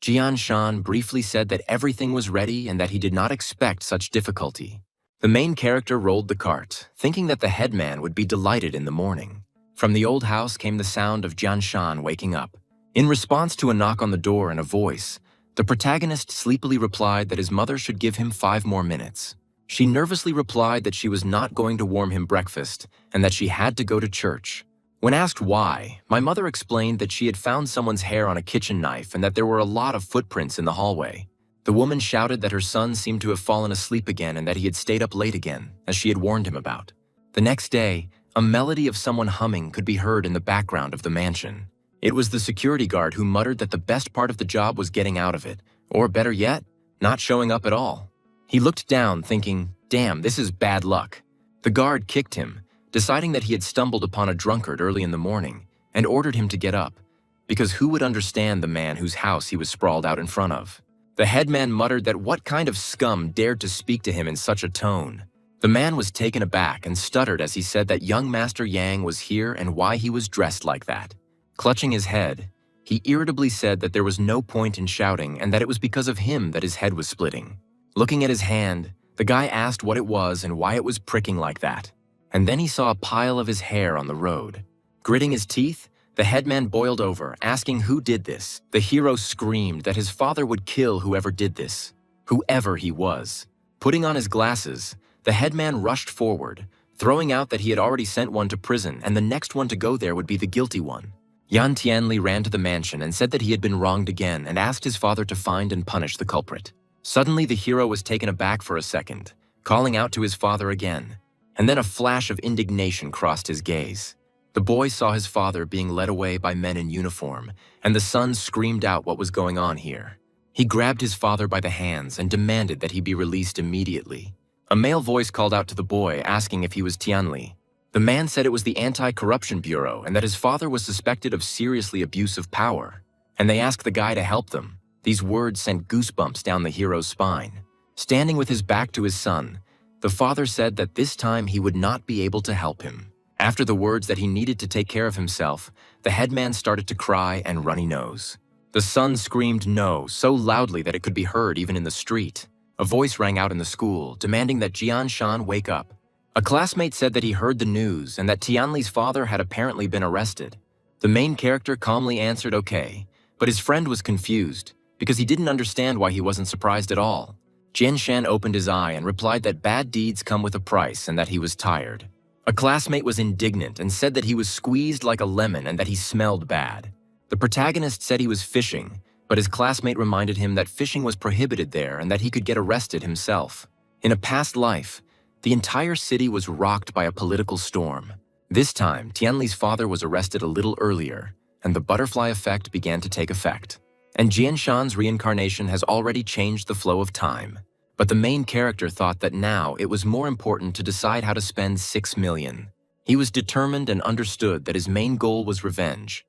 Jian Shan briefly said that everything was ready and that he did not expect such difficulty. The main character rolled the cart, thinking that the headman would be delighted in the morning. From the old house came the sound of Jianshan waking up. In response to a knock on the door and a voice, the protagonist sleepily replied that his mother should give him 5 more minutes. She nervously replied that she was not going to warm him breakfast and that she had to go to church. When asked why, my mother explained that she had found someone's hair on a kitchen knife and that there were a lot of footprints in the hallway. The woman shouted that her son seemed to have fallen asleep again and that he had stayed up late again, as she had warned him about. The next day, a melody of someone humming could be heard in the background of the mansion. It was the security guard who muttered that the best part of the job was getting out of it, or better yet, not showing up at all. He looked down, thinking, "Damn, this is bad luck." The guard kicked him, deciding that he had stumbled upon a drunkard early in the morning, and ordered him to get up, because who would understand the man whose house he was sprawled out in front of? The headman muttered that what kind of scum dared to speak to him in such a tone. The man was taken aback and stuttered as he said that young Master Yang was here and why he was dressed like that. Clutching his head, he irritably said that there was no point in shouting and that it was because of him that his head was splitting. Looking at his hand, the guy asked what it was and why it was pricking like that. And then he saw a pile of his hair on the road. Gritting his teeth, the headman boiled over, asking who did this. The hero screamed that his father would kill whoever did this, whoever he was. Putting on his glasses, the headman rushed forward, throwing out that he had already sent one to prison and the next one to go there would be the guilty one. Yan Tianli ran to the mansion and said that he had been wronged again and asked his father to find and punish the culprit. Suddenly, the hero was taken aback for a second, calling out to his father again. And then a flash of indignation crossed his gaze. The boy saw his father being led away by men in uniform, and the son screamed out what was going on here. He grabbed his father by the hands and demanded that he be released immediately. A male voice called out to the boy, asking if he was Tianli. The man said it was the Anti-Corruption Bureau and that his father was suspected of seriously abuse of power. And they asked the guy to help them. These words sent goosebumps down the hero's spine. Standing with his back to his son, the father said that this time he would not be able to help him. After the words that he needed to take care of himself, the headman started to cry and runny nose. The son screamed no so loudly that it could be heard even in the street. A voice rang out in the school, demanding that Jian Shan wake up. A classmate said that he heard the news and that Tianli's father had apparently been arrested. The main character calmly answered okay, but his friend was confused because he didn't understand why he wasn't surprised at all. Jian Shan opened his eye and replied that bad deeds come with a price and that he was tired. A classmate was indignant and said that he was squeezed like a lemon and that he smelled bad. The protagonist said he was fishing, but his classmate reminded him that fishing was prohibited there and that he could get arrested himself. In a past life, the entire city was rocked by a political storm. This time, Tianli's father was arrested a little earlier, and the butterfly effect began to take effect. And Jian Shan's reincarnation has already changed the flow of time. But the main character thought that now it was more important to decide how to spend 6 million. He was determined and understood that his main goal was revenge.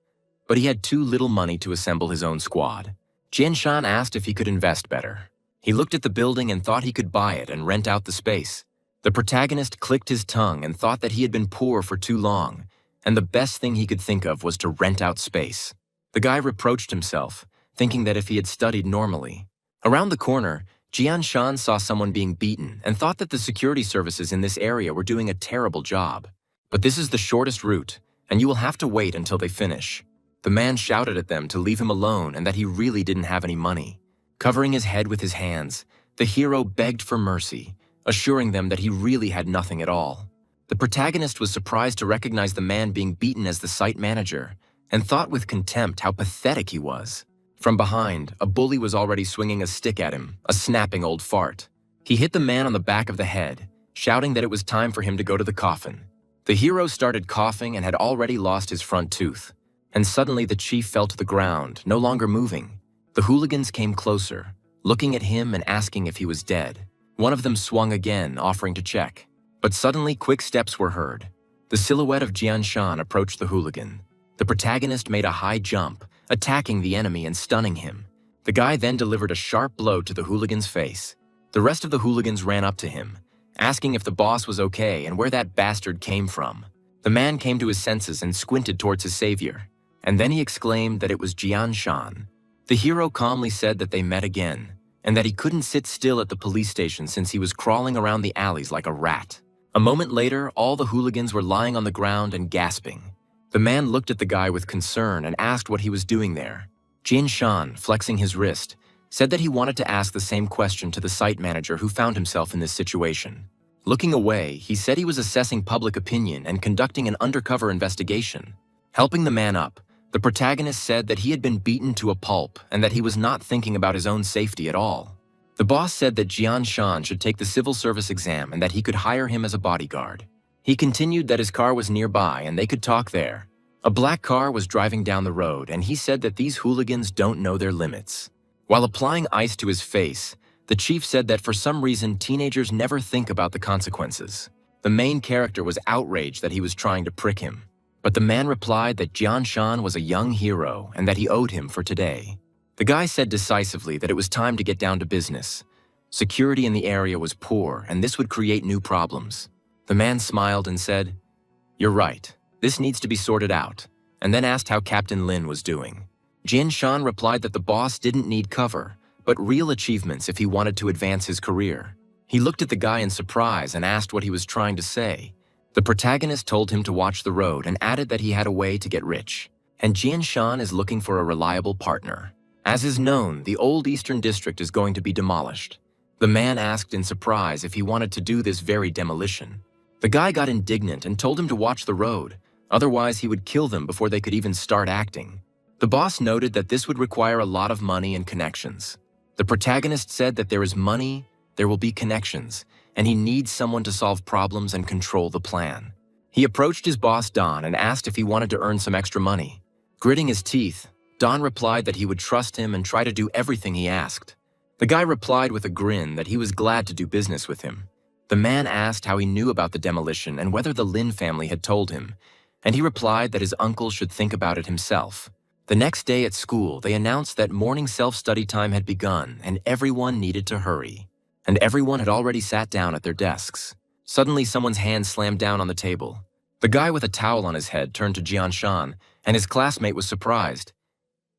But he had too little money to assemble his own squad. Jian Shan asked if he could invest better. He looked at the building and thought he could buy it and rent out the space. The protagonist clicked his tongue and thought that he had been poor for too long, and the best thing he could think of was to rent out space. The guy reproached himself, thinking that if he had studied normally. Around the corner, Jian Shan saw someone being beaten and thought that the security services in this area were doing a terrible job. But this is the shortest route, and you will have to wait until they finish. The man shouted at them to leave him alone and that he really didn't have any money. Covering his head with his hands, the hero begged for mercy, assuring them that he really had nothing at all. The protagonist was surprised to recognize the man being beaten as the site manager and thought with contempt how pathetic he was. From behind, a bully was already swinging a stick at him, a snapping old fart. He hit the man on the back of the head, shouting that it was time for him to go to the coffin. The hero started coughing and had already lost his front tooth. And suddenly the chief fell to the ground, no longer moving. The hooligans came closer, looking at him and asking if he was dead. One of them swung again, offering to check. But suddenly quick steps were heard. The silhouette of Jian Shan approached the hooligan. The protagonist made a high jump, attacking the enemy and stunning him. The guy then delivered a sharp blow to the hooligan's face. The rest of the hooligans ran up to him, asking if the boss was okay and where that bastard came from. The man came to his senses and squinted towards his savior, and then he exclaimed that it was Jian Shan. The hero calmly said that they met again, and that he couldn't sit still at the police station since he was crawling around the alleys like a rat. A moment later, all the hooligans were lying on the ground and gasping. The man looked at the guy with concern and asked what he was doing there. Jian Shan, flexing his wrist, said that he wanted to ask the same question to the site manager who found himself in this situation. Looking away, he said he was assessing public opinion and conducting an undercover investigation. Helping the man up, the protagonist said that he had been beaten to a pulp and that he was not thinking about his own safety at all. The boss said that Jian Shan should take the civil service exam and that he could hire him as a bodyguard. He continued that his car was nearby and they could talk there. A black car was driving down the road and he said that these hooligans don't know their limits. While applying ice to his face, the chief said that for some reason teenagers never think about the consequences. The main character was outraged that he was trying to prick him. But the man replied that Jian Shan was a young hero and that he owed him for today. The guy said decisively that it was time to get down to business. Security in the area was poor and this would create new problems. The man smiled and said, "You're right, this needs to be sorted out," and then asked how Captain Lin was doing. Jian Shan replied that the boss didn't need cover, but real achievements if he wanted to advance his career. He looked at the guy in surprise and asked what he was trying to say. The protagonist told him to watch the road and added that he had a way to get rich. And Jian Shan is looking for a reliable partner. As is known, the old Eastern District is going to be demolished. The man asked in surprise if he wanted to do this very demolition. The guy got indignant and told him to watch the road, otherwise he would kill them before they could even start acting. The boss noted that this would require a lot of money and connections. The protagonist said that there is money, there will be connections, and he needs someone to solve problems and control the plan. He approached his boss Don and asked if he wanted to earn some extra money. Gritting his teeth, Don replied that he would trust him and try to do everything he asked. The guy replied with a grin that he was glad to do business with him. The man asked how he knew about the demolition and whether the Lin family had told him, and he replied that his uncle should think about it himself. The next day at school, they announced that morning self-study time had begun and everyone needed to hurry. And everyone had already sat down at their desks. Suddenly, someone's hand slammed down on the table. The guy with a towel on his head turned to Jian Shan, and his classmate was surprised.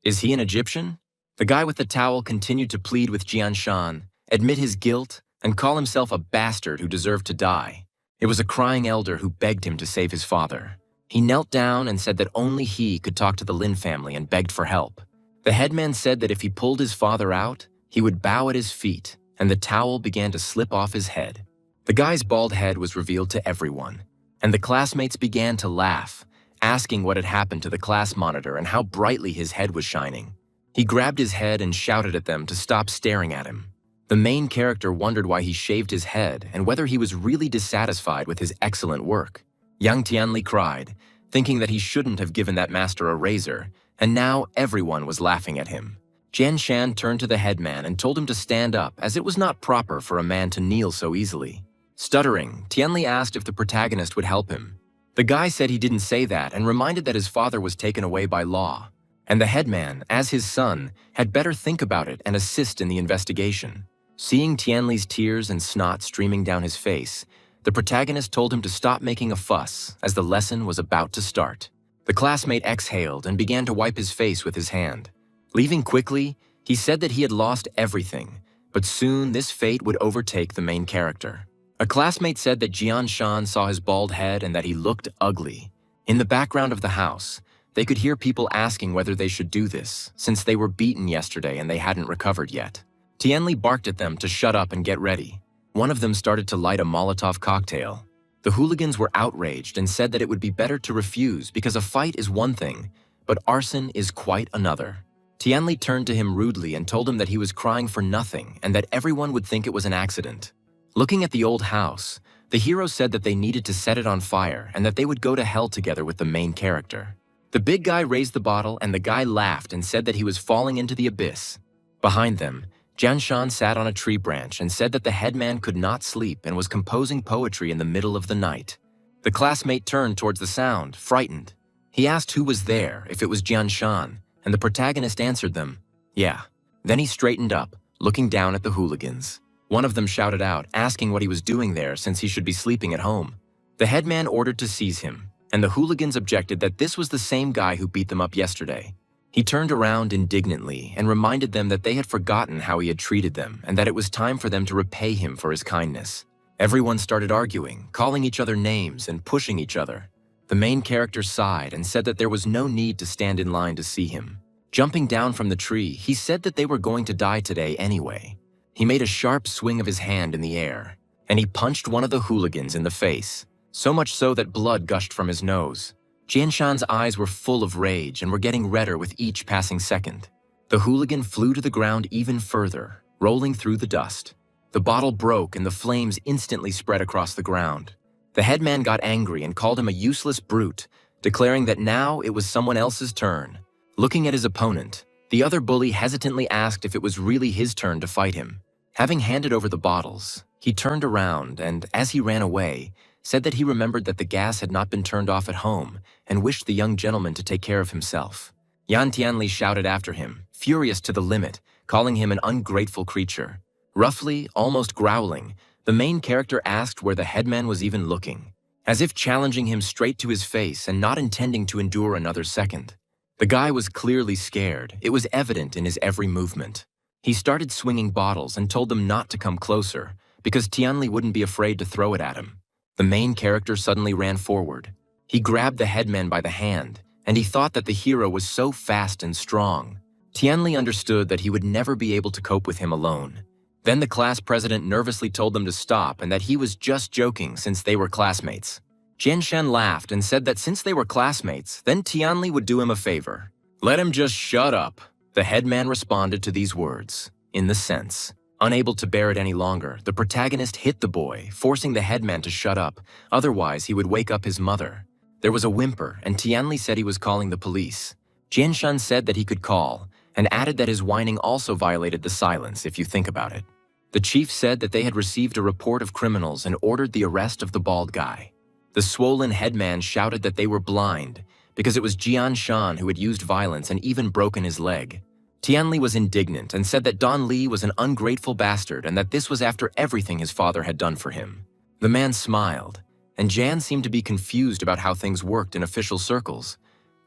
"Is he an Egyptian?" The guy with the towel continued to plead with Jian Shan, admit his guilt, and call himself a bastard who deserved to die. It was a crying elder who begged him to save his father. He knelt down and said that only he could talk to the Lin family and begged for help. The headman said that if he pulled his father out, he would bow at his feet, and the towel began to slip off his head. The guy's bald head was revealed to everyone, and the classmates began to laugh, asking what had happened to the class monitor and how brightly his head was shining. He grabbed his head and shouted at them to stop staring at him. The main character wondered why he shaved his head and whether he was really dissatisfied with his excellent work. Young Tianli cried, thinking that he shouldn't have given that master a razor, and now everyone was laughing at him. Jian Shan turned to the headman and told him to stand up as it was not proper for a man to kneel so easily. Stuttering, Tianli asked if the protagonist would help him. The guy said he didn't say that and reminded that his father was taken away by law, and the headman, as his son, had better think about it and assist in the investigation. Seeing Tianli's tears and snot streaming down his face, the protagonist told him to stop making a fuss as the lesson was about to start. The classmate exhaled and began to wipe his face with his hand. Leaving quickly, he said that he had lost everything, but soon this fate would overtake the main character. A classmate said that Jian Shan saw his bald head and that he looked ugly. In the background of the house, they could hear people asking whether they should do this, since they were beaten yesterday and they hadn't recovered yet. Tianli barked at them to shut up and get ready. One of them started to light a Molotov cocktail. The hooligans were outraged and said that it would be better to refuse because a fight is one thing, but arson is quite another. Tianli turned to him rudely and told him that he was crying for nothing and that everyone would think it was an accident. Looking at the old house, the hero said that they needed to set it on fire and that they would go to hell together with the main character. The big guy raised the bottle and the guy laughed and said that he was falling into the abyss. Behind them, Jian Shan sat on a tree branch and said that the headman could not sleep and was composing poetry in the middle of the night. The classmate turned towards the sound, frightened. He asked who was there, if it was Jian Shan, and the protagonist answered them, "Yeah." Then he straightened up, looking down at the hooligans. One of them shouted out, asking what he was doing there since he should be sleeping at home. The headman ordered to seize him, and the hooligans objected that this was the same guy who beat them up yesterday. He turned around indignantly and reminded them that they had forgotten how he had treated them and that it was time for them to repay him for his kindness. Everyone started arguing, calling each other names and pushing each other. The main character sighed and said that there was no need to stand in line to see him. Jumping down from the tree, he said that they were going to die today anyway. He made a sharp swing of his hand in the air, and he punched one of the hooligans in the face, so much so that blood gushed from his nose. Jianshan's eyes were full of rage and were getting redder with each passing second. The hooligan flew to the ground even further, rolling through the dust. The bottle broke and the flames instantly spread across the ground. The headman got angry and called him a useless brute, declaring that now it was someone else's turn. Looking at his opponent, the other bully hesitantly asked if it was really his turn to fight him. Having handed over the bottles, he turned around and, as he ran away, said that he remembered that the gas had not been turned off at home and wished the young gentleman to take care of himself. Yan Tianli shouted after him, furious to the limit, calling him an ungrateful creature. Roughly, almost growling, the main character asked where the headman was even looking, as if challenging him straight to his face and not intending to endure another second. The guy was clearly scared. It was evident in his every movement. He started swinging bottles and told them not to come closer, because Tianli wouldn't be afraid to throw it at him. The main character suddenly ran forward. He grabbed the headman by the hand, and he thought that the hero was so fast and strong. Tianli understood that he would never be able to cope with him alone. Then the class president nervously told them to stop and that he was just joking since they were classmates. Jianshan laughed and said that since they were classmates, then Tianli would do him a favor. Let him just shut up. The headman responded to these words, in the sense. Unable to bear it any longer, the protagonist hit the boy, forcing the headman to shut up, otherwise he would wake up his mother. There was a whimper, and Tianli said he was calling the police. Jianshan said that he could call, and added that his whining also violated the silence, if you think about it. The chief said that they had received a report of criminals and ordered the arrest of the bald guy. The swollen headman shouted that they were blind, because it was Jianshan who had used violence and even broken his leg. Tianli was indignant and said that Don Li was an ungrateful bastard and that this was after everything his father had done for him. The man smiled, and Jan seemed to be confused about how things worked in official circles,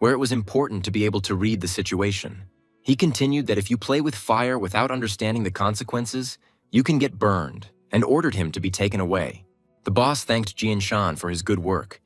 where it was important to be able to read the situation. He continued that if you play with fire without understanding the consequences, you can get burned, and ordered him to be taken away. The boss thanked Jianshan for his good work.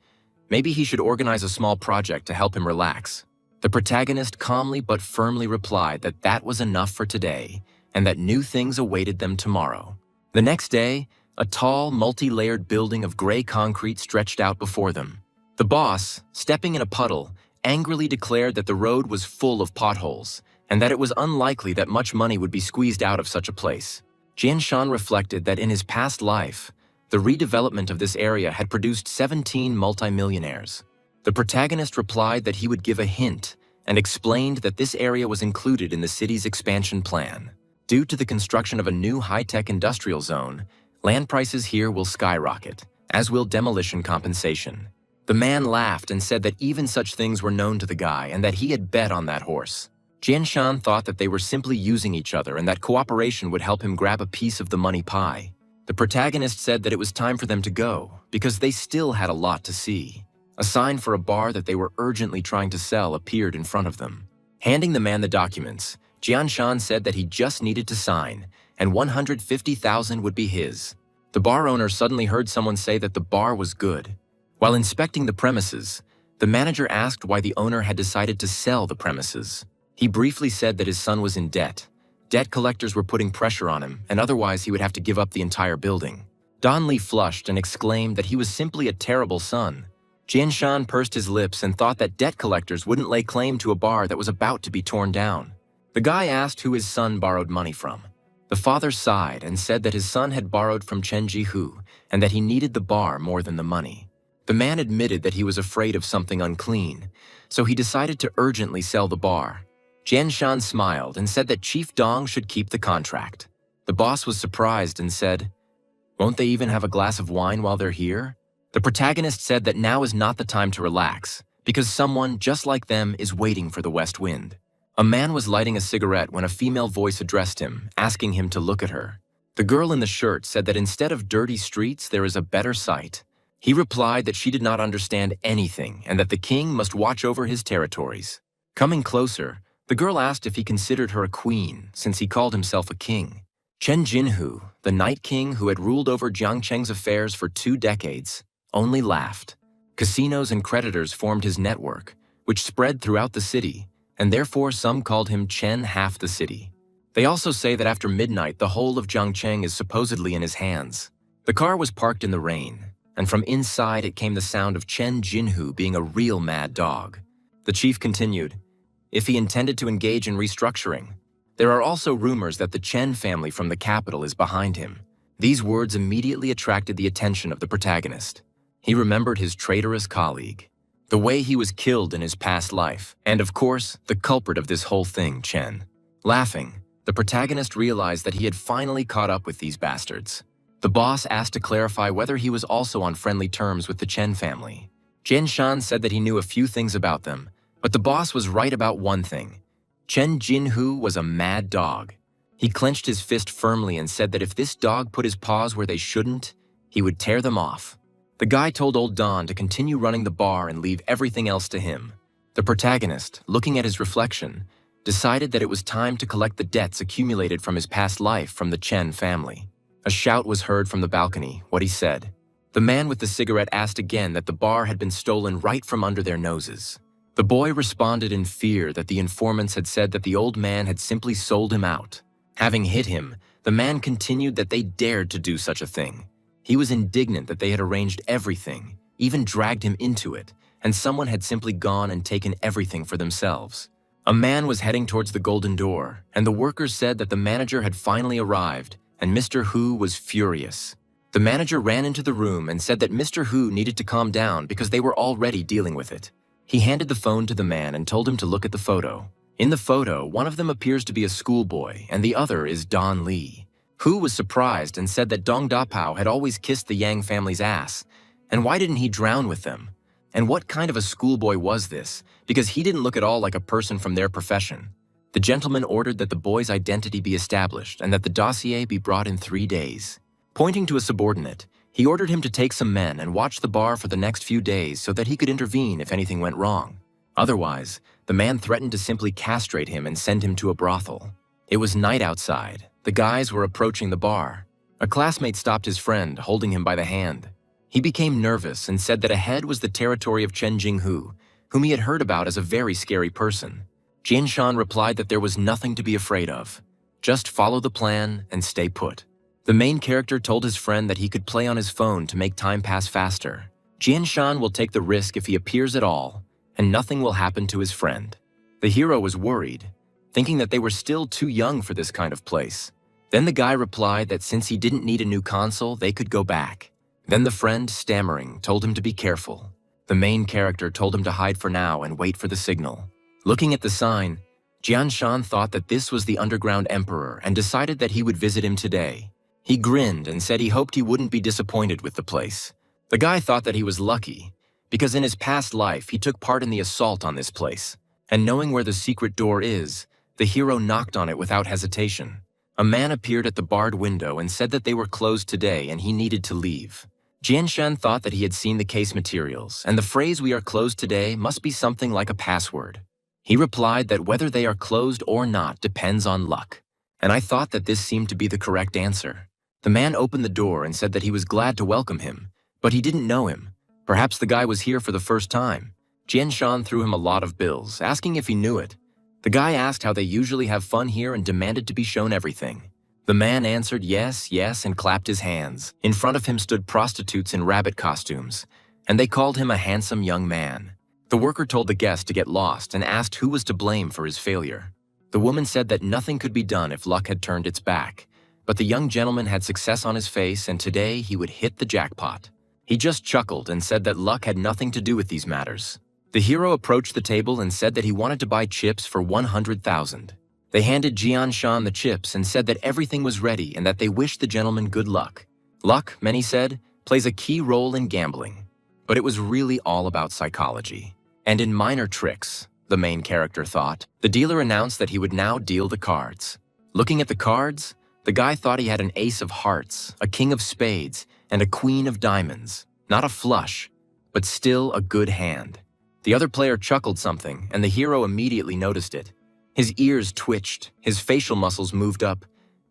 Maybe he should organize a small project to help him relax. The protagonist calmly but firmly replied that that was enough for today, and that new things awaited them tomorrow. The next day, a tall, multi-layered building of gray concrete stretched out before them. The boss, stepping in a puddle, angrily declared that the road was full of potholes, and that it was unlikely that much money would be squeezed out of such a place. Jianshan reflected that in his past life, the redevelopment of this area had produced 17 multimillionaires. The protagonist replied that he would give a hint and explained that this area was included in the city's expansion plan. Due to the construction of a new high-tech industrial zone, land prices here will skyrocket, as will demolition compensation. The man laughed and said that even such things were known to the guy and that he had bet on that horse. Jianshan thought that they were simply using each other and that cooperation would help him grab a piece of the money pie. The protagonist said that it was time for them to go because they still had a lot to see. A sign for a bar that they were urgently trying to sell appeared in front of them. Handing the man the documents, Jianshan said that he just needed to sign, and 150,000 would be his. The bar owner suddenly heard someone say that the bar was good. While inspecting the premises, the manager asked why the owner had decided to sell the premises. He briefly said that his son was in debt. Debt collectors were putting pressure on him, and otherwise he would have to give up the entire building. Don Li flushed and exclaimed that he was simply a terrible son. Jianshan pursed his lips and thought that debt collectors wouldn't lay claim to a bar that was about to be torn down. The guy asked who his son borrowed money from. The father sighed and said that his son had borrowed from Chen Jihu and that he needed the bar more than the money. The man admitted that he was afraid of something unclean, so he decided to urgently sell the bar. Jianshan smiled and said that Chief Dong should keep the contract. The boss was surprised and said, "Won't they even have a glass of wine while they're here?" The protagonist said that now is not the time to relax, because someone just like them is waiting for the west wind. A man was lighting a cigarette when a female voice addressed him, asking him to look at her. The girl in the shirt said that instead of dirty streets, there is a better sight. He replied that she did not understand anything and that the king must watch over his territories. Coming closer, The girl asked if he considered her a queen, since he called himself a king. Chen Jinhu, the Night King who had ruled over Jiangcheng's affairs for 2 decades, only laughed. Casinos and creditors formed his network, which spread throughout the city, and therefore some called him Chen half the city. They also say that after midnight the whole of Jiangcheng is supposedly in his hands. The car was parked in the rain, and from inside it came the sound of Chen Jinhu being a real mad dog. The chief continued, if he intended to engage in restructuring. There are also rumors that the Chen family from the capital is behind him. These words immediately attracted the attention of the protagonist. He remembered his traitorous colleague, the way he was killed in his past life, and of course, the culprit of this whole thing, Chen. Laughing, the protagonist realized that he had finally caught up with these bastards. The boss asked to clarify whether he was also on friendly terms with the Chen family. Jian Shan said that he knew a few things about them, but the boss was right about one thing. Chen Jinhu was a mad dog. He clenched his fist firmly and said that if this dog put his paws where they shouldn't, he would tear them off. The guy told old Don to continue running the bar and leave everything else to him. The protagonist, looking at his reflection, decided that it was time to collect the debts accumulated from his past life from the Chen family. A shout was heard from the balcony, what he said. The man with the cigarette asked again that the bar had been stolen right from under their noses. The boy responded in fear that the informants had said that the old man had simply sold him out. Having hit him, the man continued that they dared to do such a thing. He was indignant that they had arranged everything, even dragged him into it, and someone had simply gone and taken everything for themselves. A man was heading towards the golden door, and the workers said that the manager had finally arrived, and Mr. Hu was furious. The manager ran into the room and said that Mr. Hu needed to calm down because they were already dealing with it. He handed the phone to the man and told him to look at the photo. In the photo, one of them appears to be a schoolboy, and the other is Don Li. Hu was surprised and said that Dong Dapao had always kissed the Yang family's ass, and why didn't he drown with them? And what kind of a schoolboy was this, because he didn't look at all like a person from their profession. The gentleman ordered that the boy's identity be established and that the dossier be brought in 3 days. Pointing to a subordinate, he ordered him to take some men and watch the bar for the next few days so that he could intervene if anything went wrong. Otherwise, the man threatened to simply castrate him and send him to a brothel. It was night outside. The guys were approaching the bar. A classmate stopped his friend, holding him by the hand. He became nervous and said that ahead was the territory of Chen Jinghu, whom he had heard about as a very scary person. Jian Shan replied that there was nothing to be afraid of. Just follow the plan and stay put. The main character told his friend that he could play on his phone to make time pass faster. Jian Shan will take the risk if he appears at all, and nothing will happen to his friend. The hero was worried, thinking that they were still too young for this kind of place. Then the guy replied that since he didn't need a new console, they could go back. Then the friend, stammering, told him to be careful. The main character told him to hide for now and wait for the signal. Looking at the sign, Jian Shan thought that this was the Underground Emperor and decided that he would visit him today. He grinned and said he hoped he wouldn't be disappointed with the place. The guy thought that he was lucky, because in his past life he took part in the assault on this place, and knowing where the secret door is, the hero knocked on it without hesitation. A man appeared at the barred window and said that they were closed today and he needed to leave. Jian Shan thought that he had seen the case materials, and the phrase "we are closed today" must be something like a password. He replied that whether they are closed or not depends on luck, and I thought that this seemed to be the correct answer. The man opened the door and said that he was glad to welcome him, but he didn't know him. Perhaps the guy was here for the first time. Jian Shan threw him a lot of bills, asking if he knew it. The guy asked how they usually have fun here and demanded to be shown everything. The man answered yes, yes, and clapped his hands. In front of him stood prostitutes in rabbit costumes, and they called him a handsome young man. The worker told the guest to get lost and asked who was to blame for his failure. The woman said that nothing could be done if luck had turned its back, but the young gentleman had success on his face and today he would hit the jackpot. He just chuckled and said that luck had nothing to do with these matters. The hero approached the table and said that he wanted to buy chips for 100,000. They handed Jian Shan the chips and said that everything was ready and that they wished the gentleman good luck. Luck, many said, plays a key role in gambling, but it was really all about psychology. And in minor tricks, the main character thought. The dealer announced that he would now deal the cards. Looking at the cards, the guy thought he had an ace of hearts, a king of spades, and a queen of diamonds. Not a flush, but still a good hand. The other player chuckled something, and the hero immediately noticed it. His ears twitched, his facial muscles moved up.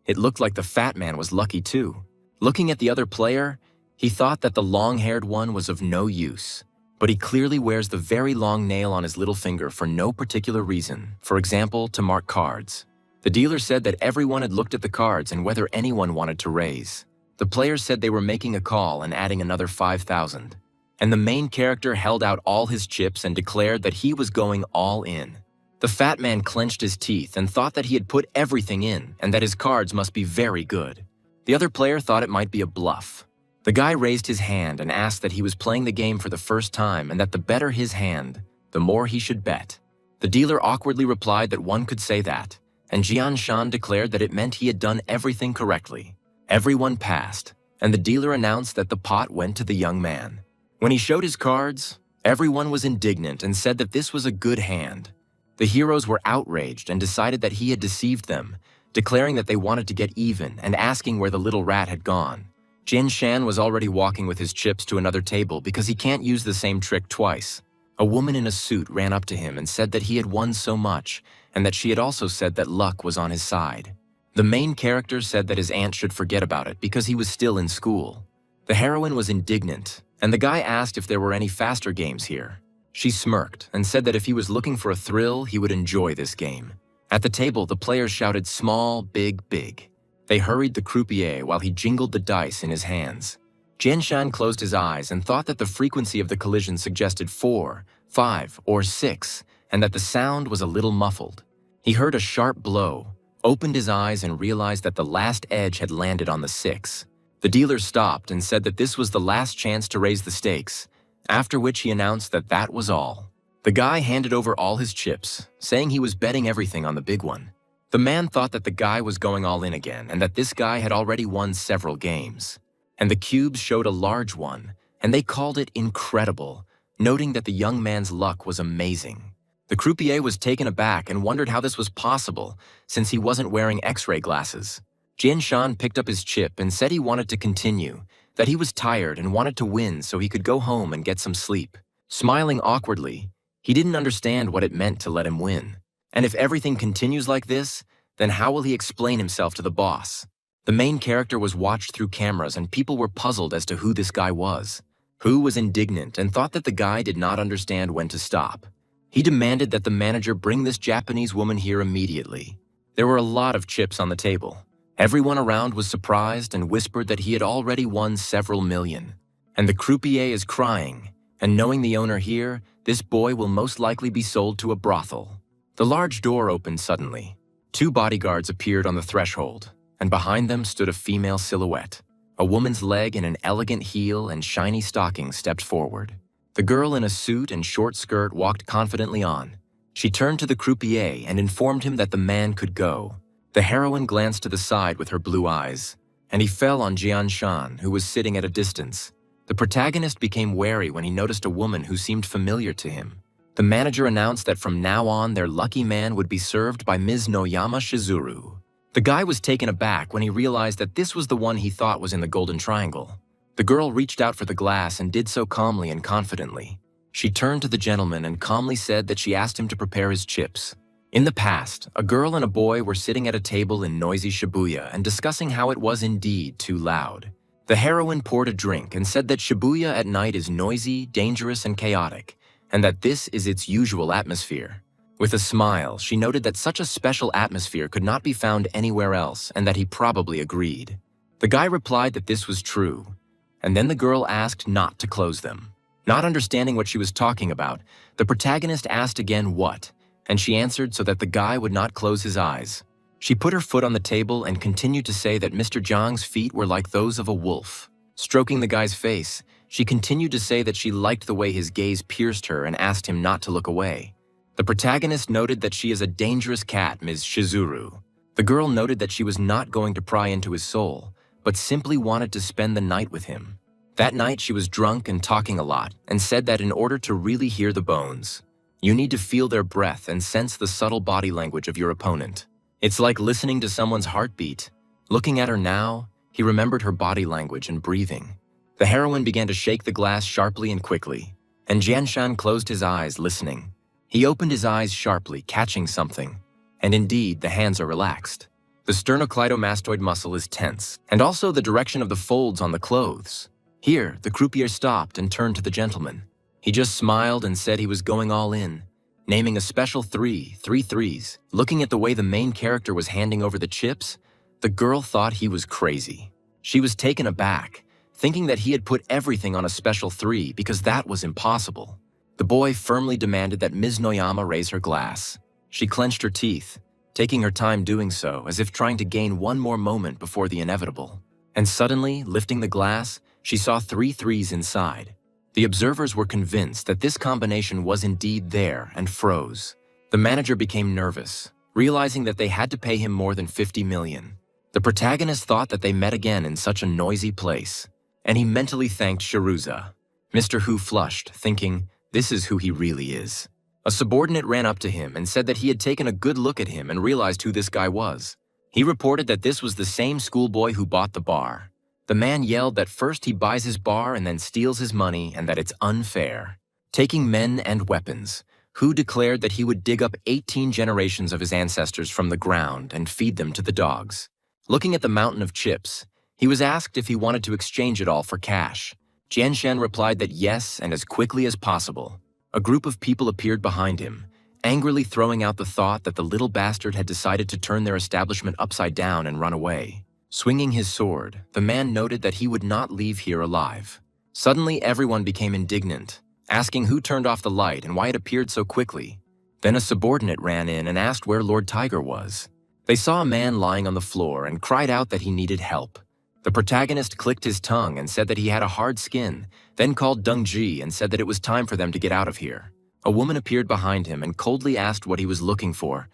It looked like the fat man was lucky too. Looking at the other player, he thought that the long-haired one was of no use. But he clearly wears the very long nail on his little finger for no particular reason, for example, to mark cards. The dealer said that everyone had looked at the cards and whether anyone wanted to raise. The players said they were making a call and adding another 5,000. And the main character held out all his chips and declared that he was going all in. The fat man clenched his teeth and thought that he had put everything in and that his cards must be very good. The other player thought it might be a bluff. The guy raised his hand and asked that he was playing the game for the first time and that the better his hand, the more he should bet. The dealer awkwardly replied that one could say that, and Jian Shan declared that it meant he had done everything correctly. Everyone passed, and the dealer announced that the pot went to the young man. When he showed his cards, everyone was indignant and said that this was a good hand. The heroes were outraged and decided that he had deceived them, declaring that they wanted to get even and asking where the little rat had gone. Jin Shan was already walking with his chips to another table because he can't use the same trick twice. A woman in a suit ran up to him and said that he had won so much, and that she had also said that luck was on his side. The main character said that his aunt should forget about it because he was still in school. The heroine was indignant, and the guy asked if there were any faster games here. She smirked and said that if he was looking for a thrill, he would enjoy this game. At the table, the players shouted small, big, big. They hurried the croupier while he jingled the dice in his hands. Jianshan closed his eyes and thought that the frequency of the collision suggested 4, 5, or 6, and that the sound was a little muffled. He heard a sharp blow, opened his eyes and realized that the last edge had landed on the 6. The dealer stopped and said that this was the last chance to raise the stakes, after which he announced that that was all. The guy handed over all his chips, saying he was betting everything on the big one. The man thought that the guy was going all in again and that this guy had already won several games. And the cubes showed a large one, and they called it incredible, noting that the young man's luck was amazing. The croupier was taken aback and wondered how this was possible, since he wasn't wearing X-ray glasses. Jian Shan picked up his chip and said he wanted to continue, that he was tired and wanted to win so he could go home and get some sleep. Smiling awkwardly, he didn't understand what it meant to let him win. And if everything continues like this, then how will he explain himself to the boss? The main character was watched through cameras and people were puzzled as to who this guy was. Hu was indignant and thought that the guy did not understand when to stop. He demanded that the manager bring this Japanese woman here immediately. There were a lot of chips on the table. Everyone around was surprised and whispered that he had already won several million. And the croupier is crying, and knowing the owner here, this boy will most likely be sold to a brothel. The large door opened suddenly. 2 bodyguards appeared on the threshold, and behind them stood a female silhouette. A woman's leg in an elegant heel and shiny stockings stepped forward. The girl in a suit and short skirt walked confidently on. She turned to the croupier and informed him that the man could go. The heroine glanced to the side with her blue eyes, and he fell on Jian Shan, who was sitting at a distance. The protagonist became wary when he noticed a woman who seemed familiar to him. The manager announced that from now on their lucky man would be served by Ms. Noyama Shizuru. The guy was taken aback when he realized that this was the one he thought was in the Golden Triangle. The girl reached out for the glass and did so calmly and confidently. She turned to the gentleman and calmly said that she asked him to prepare his chips. In the past, a girl and a boy were sitting at a table in noisy Shibuya and discussing how it was indeed too loud. The heroine poured a drink and said that Shibuya at night is noisy, dangerous, and chaotic, and that this is its usual atmosphere. With a smile, she noted that such a special atmosphere could not be found anywhere else and that he probably agreed. The guy replied that this was true, and then the girl asked not to close them. Not understanding what she was talking about, the protagonist asked again what, and she answered so that the guy would not close his eyes. She put her foot on the table and continued to say that Mr. Zhang's feet were like those of a wolf. Stroking the guy's face, she continued to say that she liked the way his gaze pierced her and asked him not to look away. The protagonist noted that she is a dangerous cat, Ms. Shizuru. The girl noted that she was not going to pry into his soul, but simply wanted to spend the night with him. That night she was drunk and talking a lot and said that in order to really hear the bones, you need to feel their breath and sense the subtle body language of your opponent. It's like listening to someone's heartbeat. Looking at her now, he remembered her body language and breathing. The heroine began to shake the glass sharply and quickly, and Jianshan closed his eyes, listening. He opened his eyes sharply, catching something. And indeed, the hands are relaxed. The sternocleidomastoid muscle is tense, and also the direction of the folds on the clothes. Here, the croupier stopped and turned to the gentleman. He just smiled and said he was going all in, naming a special three threes. Looking at the way the main character was handing over the chips, the girl thought he was crazy. She was taken aback, thinking that he had put everything on a special 3 because that was impossible. The boy firmly demanded that Ms. Noyama raise her glass. She clenched her teeth, taking her time doing so as if trying to gain one more moment before the inevitable. And suddenly, lifting the glass, she saw 3 threes inside. The observers were convinced that this combination was indeed there and froze. The manager became nervous, realizing that they had to pay him more than 50 million. The protagonist thought that they met again in such a noisy place, and he mentally thanked Shiruza. Mr. Hu flushed, thinking, this is who he really is. A subordinate ran up to him and said that he had taken a good look at him and realized who this guy was. He reported that this was the same schoolboy who bought the bar. The man yelled that first he buys his bar and then steals his money and that it's unfair. Taking men and weapons, Hu declared that he would dig up 18 generations of his ancestors from the ground and feed them to the dogs. Looking at the mountain of chips, he was asked if he wanted to exchange it all for cash. Jianshan replied that yes, and as quickly as possible. A group of people appeared behind him, angrily throwing out the thought that the little bastard had decided to turn their establishment upside down and run away. Swinging his sword, the man noted that he would not leave here alive. Suddenly, everyone became indignant, asking who turned off the light and why it appeared so quickly. Then a subordinate ran in and asked where Lord Tiger was. They saw a man lying on the floor and cried out that he needed help. The protagonist clicked his tongue and said that he had a hard skin, then called Deng-ji and said that it was time for them to get out of here. A woman appeared behind him and coldly asked what he was looking for.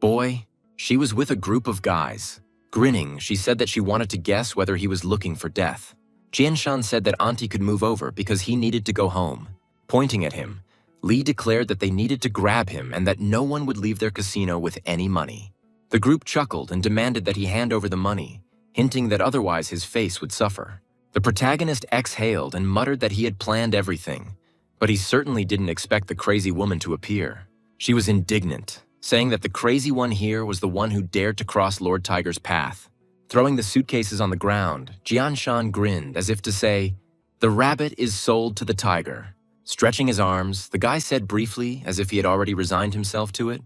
Boy, she was with a group of guys. Grinning, she said that she wanted to guess whether he was looking for death. Jianshan said that Auntie could move over because he needed to go home. Pointing at him, Li declared that they needed to grab him and that no one would leave their casino with any money. The group chuckled and demanded that he hand over the money, hinting that otherwise his face would suffer. The protagonist exhaled and muttered that he had planned everything, but he certainly didn't expect the crazy woman to appear. She was indignant, saying that the crazy one here was the one who dared to cross Lord Tiger's path. Throwing the suitcases on the ground, Jianshan grinned as if to say, "The rabbit is sold to the tiger." Stretching his arms, the guy said briefly, as if he had already resigned himself to it,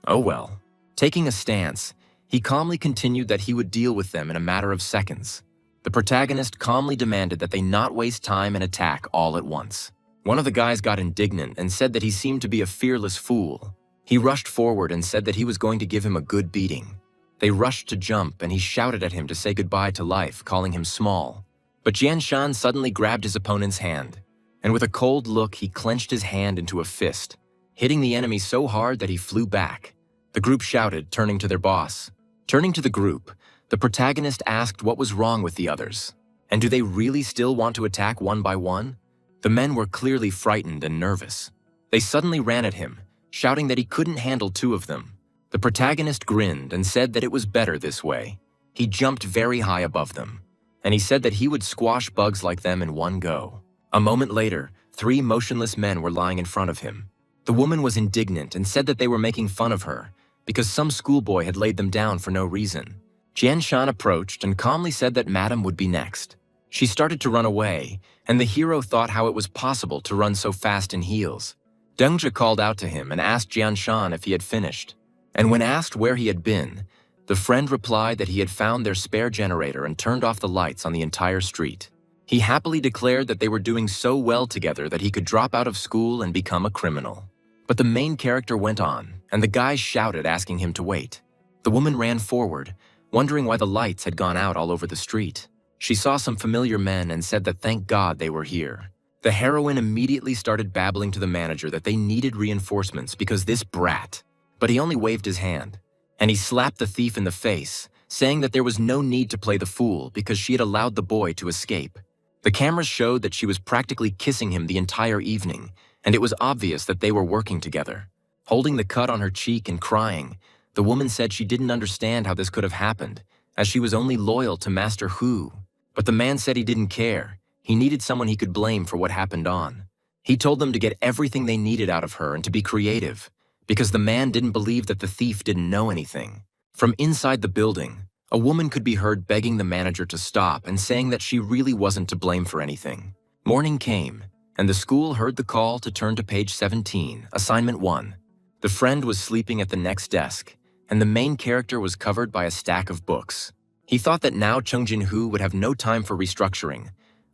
"Oh well." Taking a stance, he calmly continued that he would deal with them in a matter of seconds. The protagonist calmly demanded that they not waste time and attack all at once. One of the guys got indignant and said that he seemed to be a fearless fool. He rushed forward and said that he was going to give him a good beating. They rushed to jump and he shouted at him to say goodbye to life, calling him small. But Jianshan suddenly grabbed his opponent's hand, and with a cold look he clenched his hand into a fist, hitting the enemy so hard that he flew back. The group shouted, turning to their boss. Turning to the group, the protagonist asked what was wrong with the others. And do they really still want to attack one by one? The men were clearly frightened and nervous. They suddenly ran at him, shouting that he couldn't handle 2 of them. The protagonist grinned and said that it was better this way. He jumped very high above them, and he said that he would squash bugs like them in one go. A moment later, 3 motionless men were lying in front of him. The woman was indignant and said that they were making fun of her because some schoolboy had laid them down for no reason. Jianshan approached and calmly said that Madam would be next. She started to run away, and the hero thought how it was possible to run so fast in heels. Deng-ji called out to him and asked Jianshan if he had finished. And when asked where he had been, the friend replied that he had found their spare generator and turned off the lights on the entire street. He happily declared that they were doing so well together that he could drop out of school and become a criminal. But the main character went on, and the guys shouted asking him to wait. The woman ran forward, wondering why the lights had gone out all over the street. She saw some familiar men and said that thank God they were here. The heroine immediately started babbling to the manager that they needed reinforcements because this brat. But he only waved his hand, and he slapped the thief in the face, saying that there was no need to play the fool because she had allowed the boy to escape. The cameras showed that she was practically kissing him the entire evening, and it was obvious that they were working together. Holding the cut on her cheek and crying, the woman said she didn't understand how this could have happened, as she was only loyal to Master Hu. But the man said he didn't care. He needed someone he could blame for what happened on. He told them to get everything they needed out of her and to be creative, because the man didn't believe that the thief didn't know anything. From inside the building, a woman could be heard begging the manager to stop and saying that she really wasn't to blame for anything. Morning came, and the school heard the call to turn to page 17, assignment 1. The friend was sleeping at the next desk, and the main character was covered by a stack of books. He thought that now Chung Jin-hoo would have no time for restructuring.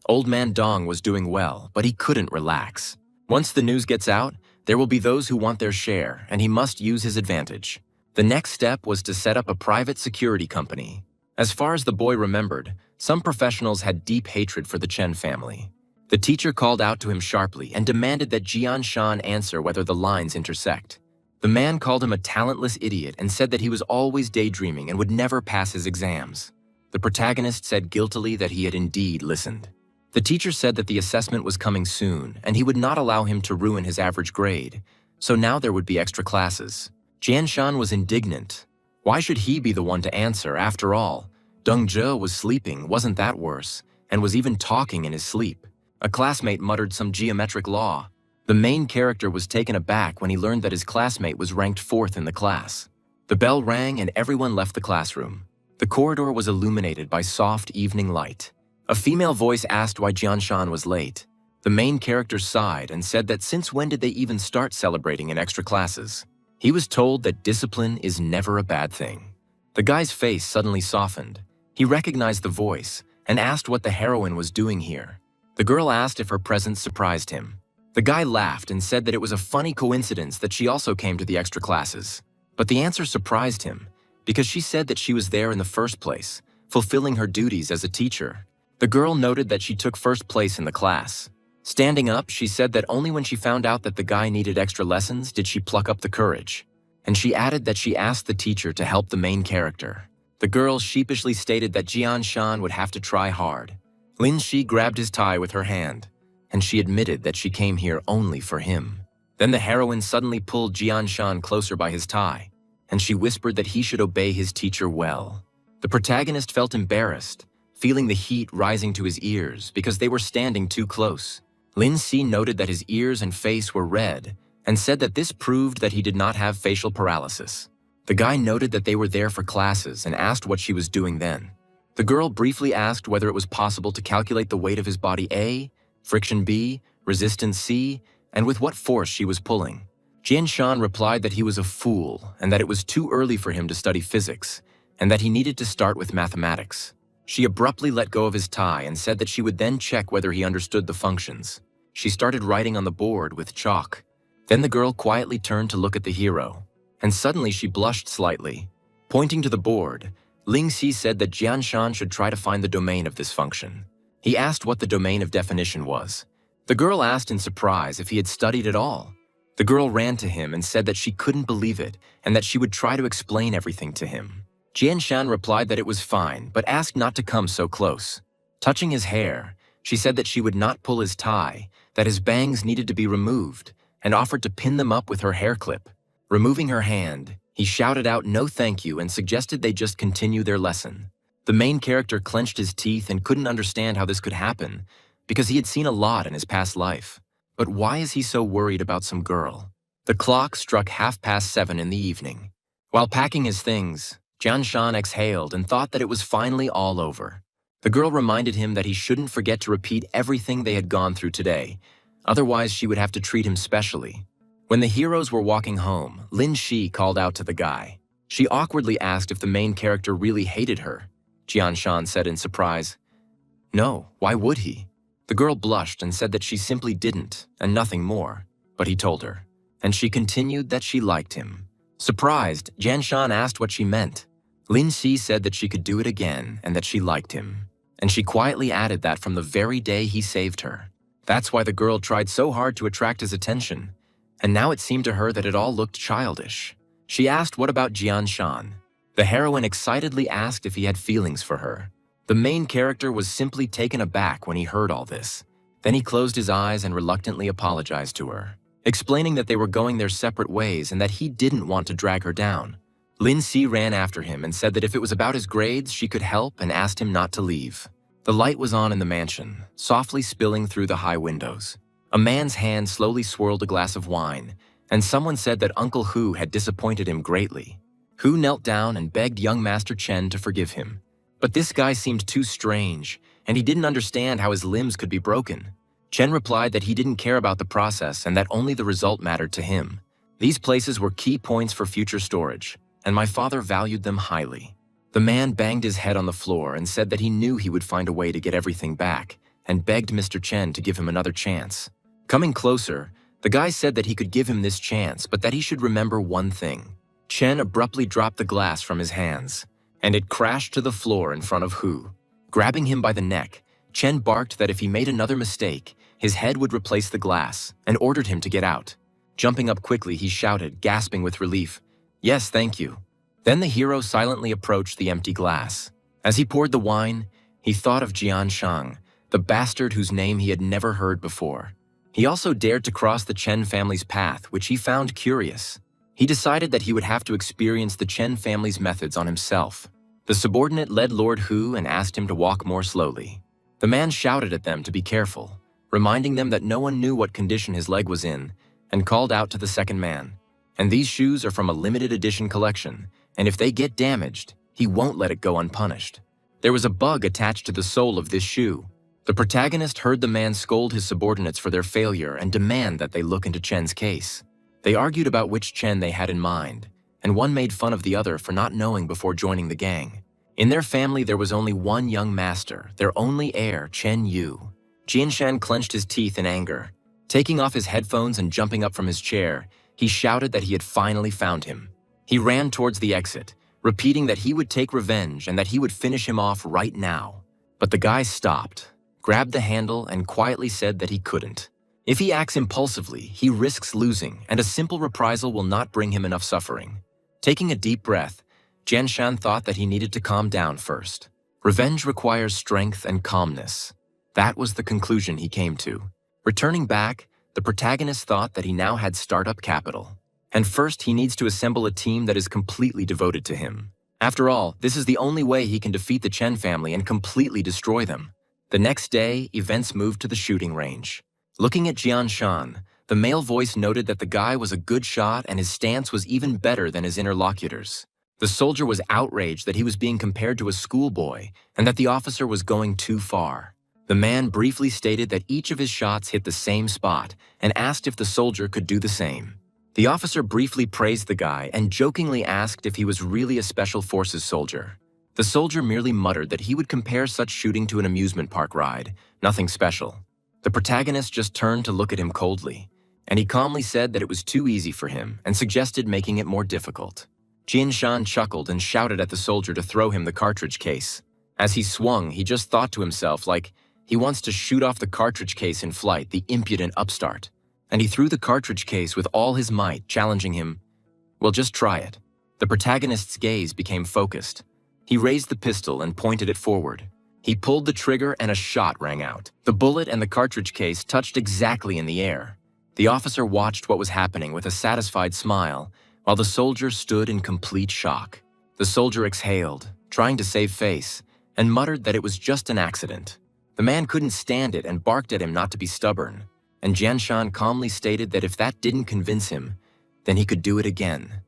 Old man Dong was doing well, but he couldn't relax. Once the news gets out, there will be those who want their share, and he must use his advantage. The next step was to set up a private security company. As far as the boy remembered, some professionals had deep hatred for the Chen family. The teacher called out to him sharply and demanded that Jian Shan answer whether the lines intersect. The man called him a talentless idiot and said that he was always daydreaming and would never pass his exams. The protagonist said guiltily that he had indeed listened. The teacher said that the assessment was coming soon and he would not allow him to ruin his average grade, so now there would be extra classes. Jian Shan was indignant. Why should he be the one to answer? After all, Deng Zhe was sleeping, wasn't that worse, and was even talking in his sleep. A classmate muttered some geometric law. The main character was taken aback when he learned that his classmate was ranked 4th in the class. The bell rang and everyone left the classroom. The corridor was illuminated by soft evening light. A female voice asked why Jian Shan was late. The main character sighed and said that since when did they even start celebrating in extra classes? He was told that discipline is never a bad thing. The guy's face suddenly softened. He recognized the voice and asked what the heroine was doing here. The girl asked if her presence surprised him. The guy laughed and said that it was a funny coincidence that she also came to the extra classes. But the answer surprised him, because she said that she was there in the first place, fulfilling her duties as a teacher. The girl noted that she took first place in the class. Standing up, she said that only when she found out that the guy needed extra lessons did she pluck up the courage. And she added that she asked the teacher to help the main character. The girl sheepishly stated that Jian Shan would have to try hard. Lin Shi grabbed his tie with her hand, and she admitted that she came here only for him. Then the heroine suddenly pulled Jian Shan closer by his tie, and she whispered that he should obey his teacher well. The protagonist felt embarrassed, feeling the heat rising to his ears because they were standing too close. Lin Si noted that his ears and face were red and said that this proved that he did not have facial paralysis. The guy noted that they were there for classes and asked what she was doing then. The girl briefly asked whether it was possible to calculate the weight of his body A, friction B, resistance C, and with what force she was pulling. Jian Shan replied that he was a fool and that it was too early for him to study physics and that he needed to start with mathematics. She abruptly let go of his tie and said that she would then check whether he understood the functions. She started writing on the board with chalk. Then the girl quietly turned to look at the hero, and suddenly she blushed slightly. Pointing to the board, Ling Si said that Jian Shan should try to find the domain of this function. He asked what the domain of definition was. The girl asked in surprise if he had studied at all. The girl ran to him and said that she couldn't believe it and that she would try to explain everything to him. Jian Shan replied that it was fine, but asked not to come so close. Touching his hair, she said that she would not pull his tie, that his bangs needed to be removed, and offered to pin them up with her hair clip. Removing her hand, he shouted out no thank you and suggested they just continue their lesson. The main character clenched his teeth and couldn't understand how this could happen, because he had seen a lot in his past life. But why is he so worried about some girl? The clock struck 7:30 in the evening. While packing his things, Jian Shan exhaled and thought that it was finally all over. The girl reminded him that he shouldn't forget to repeat everything they had gone through today, otherwise she would have to treat him specially. When the heroes were walking home, Lin Shi called out to the guy. She awkwardly asked if the main character really hated her. Jian Shan said in surprise, "No, why would he?" The girl blushed and said that she simply didn't, and nothing more, but he told her. And she continued that she liked him. Surprised, Jian Shan asked what she meant. Lin Si said that she could do it again and that she liked him. And she quietly added that from the very day he saved her. That's why the girl tried so hard to attract his attention. And now it seemed to her that it all looked childish. She asked what about Jian Shan. The heroine excitedly asked if he had feelings for her. The main character was simply taken aback when he heard all this. Then he closed his eyes and reluctantly apologized to her, explaining that they were going their separate ways and that he didn't want to drag her down. Lin Si ran after him and said that if it was about his grades, she could help and asked him not to leave. The light was on in the mansion, softly spilling through the high windows. A man's hand slowly swirled a glass of wine, and someone said that Uncle Hu had disappointed him greatly. Hu knelt down and begged young Master Chen to forgive him. But this guy seemed too strange, and he didn't understand how his limbs could be broken. Chen replied that he didn't care about the process and that only the result mattered to him. These places were key points for future storage, and my father valued them highly. The man banged his head on the floor and said that he knew he would find a way to get everything back, and begged Mr. Chen to give him another chance. Coming closer, the guy said that he could give him this chance, but that he should remember one thing. Chen abruptly dropped the glass from his hands, and it crashed to the floor in front of Hu. Grabbing him by the neck, Chen barked that if he made another mistake, his head would replace the glass, and ordered him to get out. Jumping up quickly, he shouted, gasping with relief, "Yes, thank you." Then the hero silently approached the empty glass. As he poured the wine, he thought of Jian Shang, the bastard whose name he had never heard before. He also dared to cross the Chen family's path, which he found curious. He decided that he would have to experience the Chen family's methods on himself. The subordinate led Lord Hu and asked him to walk more slowly. The man shouted at them to be careful, reminding them that no one knew what condition his leg was in, and called out to the second man, "And these shoes are from a limited edition collection, and if they get damaged, he won't let it go unpunished." There was a bug attached to the sole of this shoe. The protagonist heard the man scold his subordinates for their failure and demand that they look into Chen's case. They argued about which Chen they had in mind, and one made fun of the other for not knowing before joining the gang. In their family, there was only one young master, their only heir, Chen Yu. Jianshan clenched his teeth in anger. Taking off his headphones and jumping up from his chair, he shouted that he had finally found him. He ran towards the exit, repeating that he would take revenge and that he would finish him off right now. But the guy stopped, grabbed the handle, and quietly said that he couldn't. If he acts impulsively, he risks losing, and a simple reprisal will not bring him enough suffering. Taking a deep breath, Jianshan thought that he needed to calm down first. Revenge requires strength and calmness. That was the conclusion he came to. Returning back, the protagonist thought that he now had startup capital. And first, he needs to assemble a team that is completely devoted to him. After all, this is the only way he can defeat the Chen family and completely destroy them. The next day, events moved to the shooting range. Looking at Jianshan, the male voice noted that the guy was a good shot and his stance was even better than his interlocutors. The soldier was outraged that he was being compared to a schoolboy and that the officer was going too far. The man briefly stated that each of his shots hit the same spot and asked if the soldier could do the same. The officer briefly praised the guy and jokingly asked if he was really a special forces soldier. The soldier merely muttered that he would compare such shooting to an amusement park ride, nothing special. The protagonist just turned to look at him coldly, and he calmly said that it was too easy for him and suggested making it more difficult. Jianshan chuckled and shouted at the soldier to throw him the cartridge case. As he swung, he just thought to himself, like, he wants to shoot off the cartridge case in flight, the impudent upstart. And he threw the cartridge case with all his might, challenging him, "Well, just try it." The protagonist's gaze became focused. He raised the pistol and pointed it forward. He pulled the trigger and a shot rang out. The bullet and the cartridge case touched exactly in the air. The officer watched what was happening with a satisfied smile, while the soldier stood in complete shock. The soldier exhaled, trying to save face, and muttered that it was just an accident. The man couldn't stand it and barked at him not to be stubborn, and Jianshan calmly stated that if that didn't convince him, then he could do it again.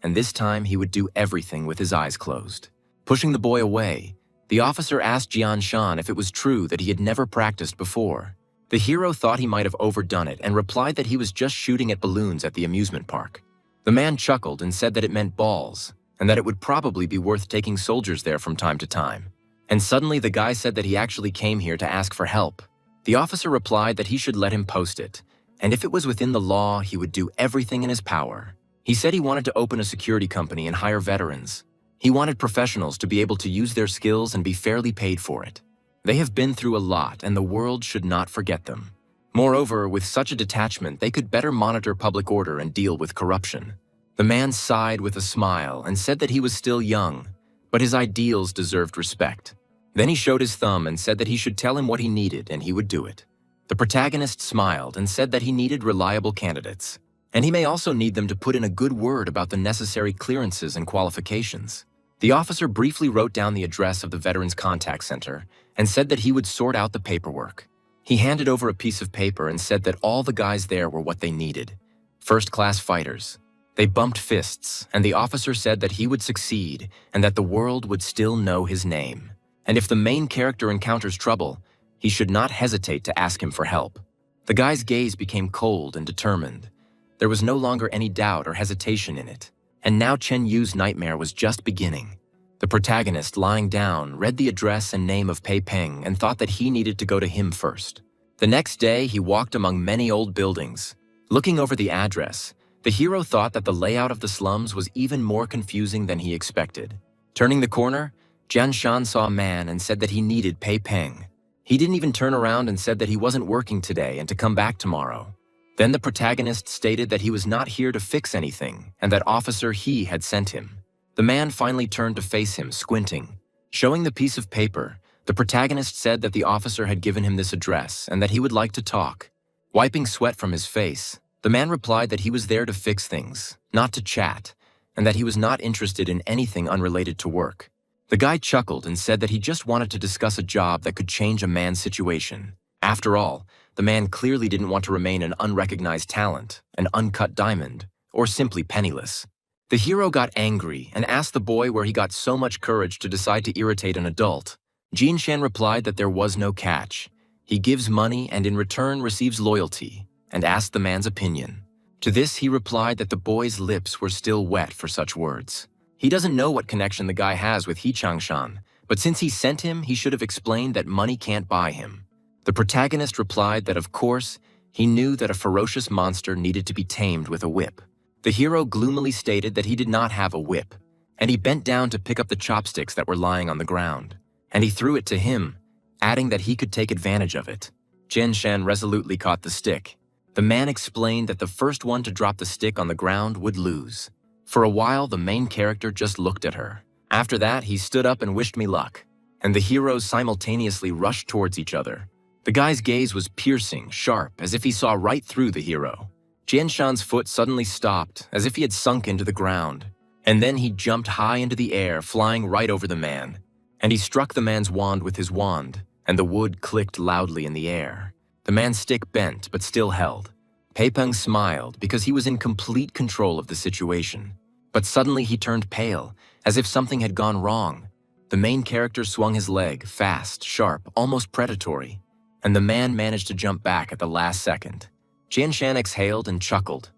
And this time he would do everything with his eyes closed. Pushing the boy away, the officer asked Jianshan if it was true that he had never practiced before. The hero thought he might have overdone it and replied that he was just shooting at balloons at the amusement park. The man chuckled and said that it meant balls, and that it would probably be worth taking soldiers there from time to time. And suddenly the guy said that he actually came here to ask for help. The officer replied that he should let him post it, and if it was within the law, he would do everything in his power. He said he wanted to open a security company and hire veterans. He wanted professionals to be able to use their skills and be fairly paid for it. They have been through a lot, and the world should not forget them. Moreover, with such a detachment, they could better monitor public order and deal with corruption. The man sighed with a smile and said that he was still young, but his ideals deserved respect. Then he showed his thumb and said that he should tell him what he needed and he would do it. The protagonist smiled and said that he needed reliable candidates, and he may also need them to put in a good word about the necessary clearances and qualifications. The officer briefly wrote down the address of the Veterans Contact Center and said that he would sort out the paperwork. He handed over a piece of paper and said that all the guys there were what they needed. first-class fighters. They bumped fists, and the officer said that he would succeed and that the world would still know his name. And if the main character encounters trouble, he should not hesitate to ask him for help. The guy's gaze became cold and determined. There was no longer any doubt or hesitation in it. And now Chen Yu's nightmare was just beginning. The protagonist, lying down, read the address and name of Pei Peng and thought that he needed to go to him first. The next day, he walked among many old buildings. Looking over the address, the hero thought that the layout of the slums was even more confusing than he expected. Turning the corner, Jian Shan saw a man and said that he needed Pei Peng. He didn't even turn around and said that he wasn't working today and to come back tomorrow. Then the protagonist stated that he was not here to fix anything and that Officer He had sent him. The man finally turned to face him, squinting. Showing the piece of paper, the protagonist said that the officer had given him this address and that he would like to talk. Wiping sweat from his face, the man replied that he was there to fix things, not to chat, and that he was not interested in anything unrelated to work. The guy chuckled and said that he just wanted to discuss a job that could change a man's situation. After all, the man clearly didn't want to remain an unrecognized talent, an uncut diamond, or simply penniless. The hero got angry and asked the boy where he got so much courage to decide to irritate an adult. Jin Shan replied that there was no catch. He gives money and in return receives loyalty, and asked the man's opinion. To this he replied that the boy's lips were still wet for such words. He doesn't know what connection the guy has with He Changshan, but since he sent him, he should have explained that money can't buy him. The protagonist replied that of course, he knew that a ferocious monster needed to be tamed with a whip. The hero gloomily stated that he did not have a whip, and he bent down to pick up the chopsticks that were lying on the ground, and he threw it to him, adding that he could take advantage of it. Jian Shan resolutely caught the stick. The man explained that the first one to drop the stick on the ground would lose. For a while, the main character just looked at her. After that, he stood up and wished me luck, and the heroes simultaneously rushed towards each other. The guy's gaze was piercing, sharp, as if he saw right through the hero. Jian Shan's foot suddenly stopped, as if he had sunk into the ground, and then he jumped high into the air, flying right over the man. And he struck the man's wand with his wand, and the wood clicked loudly in the air. The man's stick bent, but still held. Pei Peng smiled because he was in complete control of the situation. But suddenly he turned pale, as if something had gone wrong. The main character swung his leg, fast, sharp, almost predatory, and the man managed to jump back at the last second. Jian Shan exhaled and chuckled.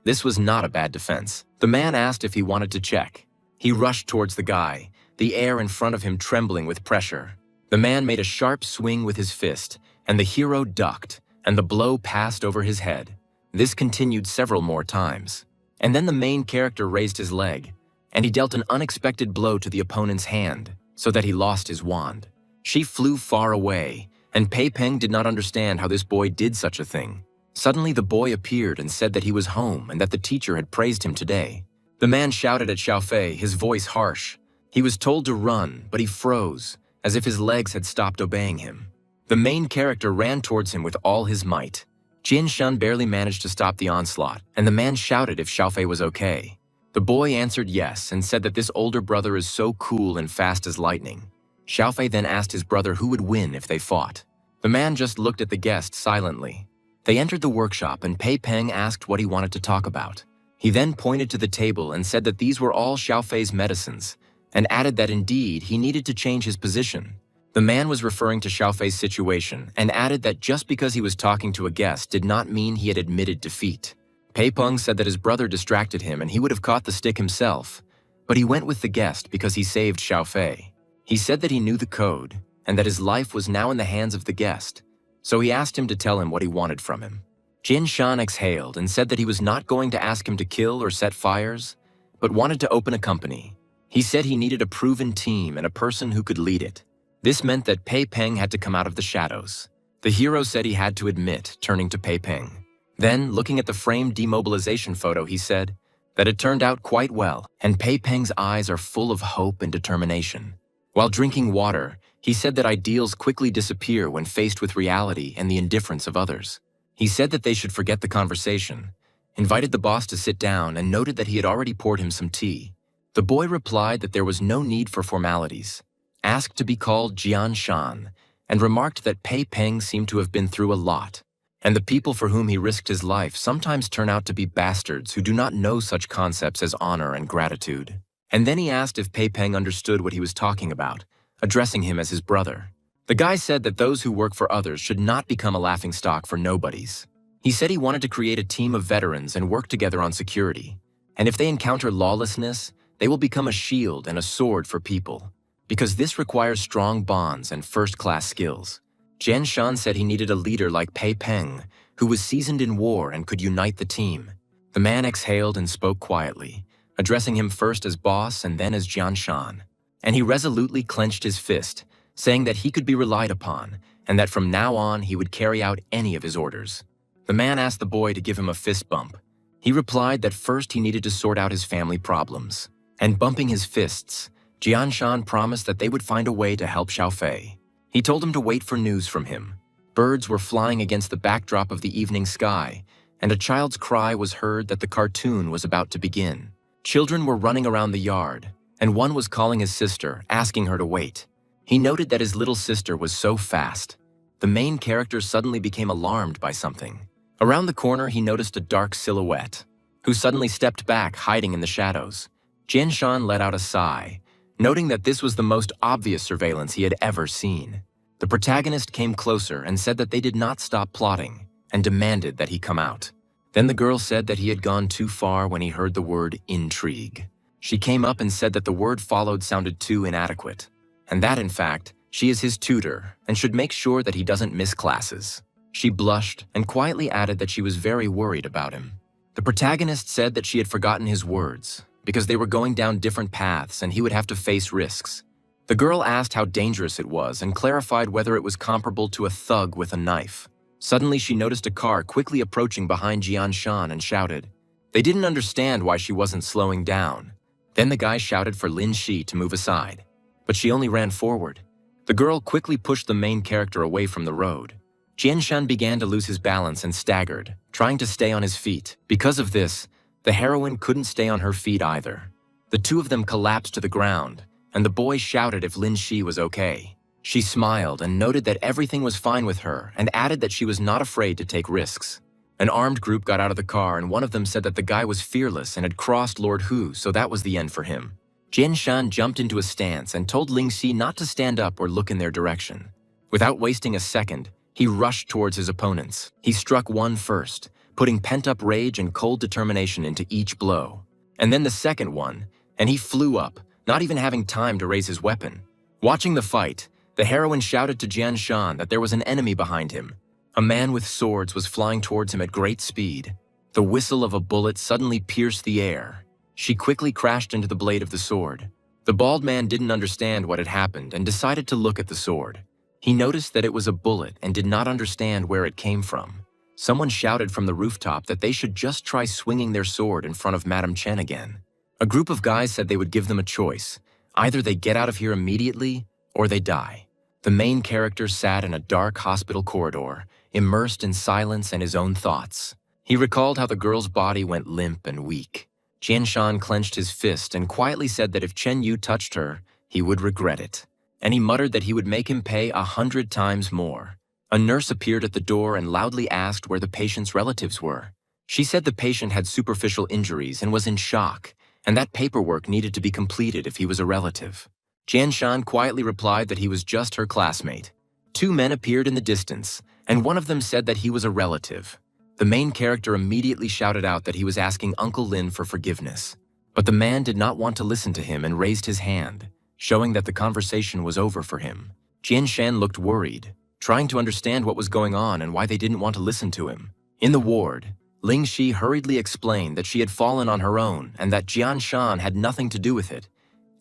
This was not a bad defense. The man asked if he wanted to check. He rushed towards the guy, the air in front of him trembling with pressure. The man made a sharp swing with his fist, and the hero ducked, and the blow passed over his head. This continued several more times. And then the main character raised his leg, and he dealt an unexpected blow to the opponent's hand, so that he lost his wand. She flew far away, and Pei Peng did not understand how this boy did such a thing. Suddenly the boy appeared and said that he was home and that the teacher had praised him today. The man shouted at Xiao Fei, his voice harsh. He was told to run, but he froze, as if his legs had stopped obeying him. The main character ran towards him with all his might. Jian Shan barely managed to stop the onslaught, and the man shouted if Xiao Fei was okay. The boy answered yes and said that this older brother is so cool and fast as lightning. Xiao Fei then asked his brother who would win if they fought. The man just looked at the guest silently. They entered the workshop and Pei Peng asked what he wanted to talk about. He then pointed to the table and said that these were all Xiao Fei's medicines, and added that indeed he needed to change his position. The man was referring to Xiao Fei's situation and added that just because he was talking to a guest did not mean he had admitted defeat. Pei Peng said that his brother distracted him and he would have caught the stick himself, but he went with the guest because he saved Xiao Fei. He said that he knew the code and that his life was now in the hands of the guest, so he asked him to tell him what he wanted from him. Jian Shan exhaled and said that he was not going to ask him to kill or set fires, but wanted to open a company. He said he needed a proven team and a person who could lead it. This meant that Pei Peng had to come out of the shadows. The hero said he had to admit, turning to Pei Peng. Then, looking at the framed demobilization photo, he said that it turned out quite well, and Pei Peng's eyes are full of hope and determination. While drinking water, he said that ideals quickly disappear when faced with reality and the indifference of others. He said that they should forget the conversation, invited the boss to sit down, and noted that he had already poured him some tea. The boy replied that there was no need for formalities, asked to be called Jian Shan, and remarked that Pei Peng seemed to have been through a lot, And the people for whom he risked his life sometimes turn out to be bastards who do not know such concepts as honor and gratitude. And then he asked if Pei Peng understood what he was talking about, addressing him as his brother. The guy said that those who work for others should not become a laughingstock for nobodies. He said he wanted to create a team of veterans and work together on security. And if they encounter lawlessness, they will become a shield and a sword for people, because this requires strong bonds and first-class skills. Jian Shan said he needed a leader like Pei Peng, who was seasoned in war and could unite the team. The man exhaled and spoke quietly, addressing him first as boss and then as Jian Shan. And he resolutely clenched his fist, saying that he could be relied upon, and that from now on he would carry out any of his orders. The man asked the boy to give him a fist bump. He replied that first he needed to sort out his family problems. And bumping his fists, Jian Shan promised that they would find a way to help Xiao Fei. He told him to wait for news from him. Birds were flying against the backdrop of the evening sky, and a child's cry was heard that the cartoon was about to begin. Children were running around the yard, and one was calling his sister, asking her to wait. He noted that his little sister was so fast. The main character suddenly became alarmed by something. Around the corner, he noticed a dark silhouette, who suddenly stepped back, hiding in the shadows. Jian Shan let out a sigh, noting that this was the most obvious surveillance he had ever seen. The protagonist came closer and said that they did not stop plotting, and demanded that he come out. Then the girl said that he had gone too far when he heard the word intrigue. She came up and said that the word followed sounded too inadequate, and that, in fact, she is his tutor and should make sure that he doesn't miss classes. She blushed and quietly added that she was very worried about him. The protagonist said that she had forgotten his words, because they were going down different paths and he would have to face risks. The girl asked how dangerous it was and clarified whether it was comparable to a thug with a knife. Suddenly she noticed a car quickly approaching behind Jian Shan and shouted. They didn't understand why she wasn't slowing down. Then the guy shouted for Lin Shi to move aside, but she only ran forward. The girl quickly pushed the main character away from the road. Jian Shan began to lose his balance and staggered, trying to stay on his feet. Because of this, the heroine couldn't stay on her feet either. The two of them collapsed to the ground, and the boy shouted if Lin Shi was okay. She smiled and noted that everything was fine with her and added that she was not afraid to take risks. An armed group got out of the car and one of them said that the guy was fearless and had crossed Lord Hu, so that was the end for him. Jian Shan jumped into a stance and told Ling Xi not to stand up or look in their direction. Without wasting a second, he rushed towards his opponents. He struck one first, putting pent-up rage and cold determination into each blow. And then the second one, and he flew up, not even having time to raise his weapon. Watching the fight, the heroine shouted to Jian Shan that there was an enemy behind him. A man with swords was flying towards him at great speed. The whistle of a bullet suddenly pierced the air. She quickly crashed into the blade of the sword. The bald man didn't understand what had happened and decided to look at the sword. He noticed that it was a bullet and did not understand where it came from. Someone shouted from the rooftop that they should just try swinging their sword in front of Madame Chen again. A group of guys said they would give them a choice. Either they get out of here immediately, or they die. The main character sat in a dark hospital corridor, immersed in silence and his own thoughts. He recalled how the girl's body went limp and weak. Jian Shan clenched his fist and quietly said that if Chen Yu touched her, he would regret it. And he muttered that he would make him pay 100 times more. A nurse appeared at the door and loudly asked where the patient's relatives were. She said the patient had superficial injuries and was in shock, and that paperwork needed to be completed if he was a relative. Jian Shan quietly replied that he was just her classmate. Two men appeared in the distance, and one of them said that he was a relative. The main character immediately shouted out that he was asking Uncle Lin for forgiveness. But the man did not want to listen to him and raised his hand, showing that the conversation was over for him. Jian Shan looked worried, trying to understand what was going on and why they didn't want to listen to him. In the ward, Ling Shi hurriedly explained that she had fallen on her own and that Jian Shan had nothing to do with it,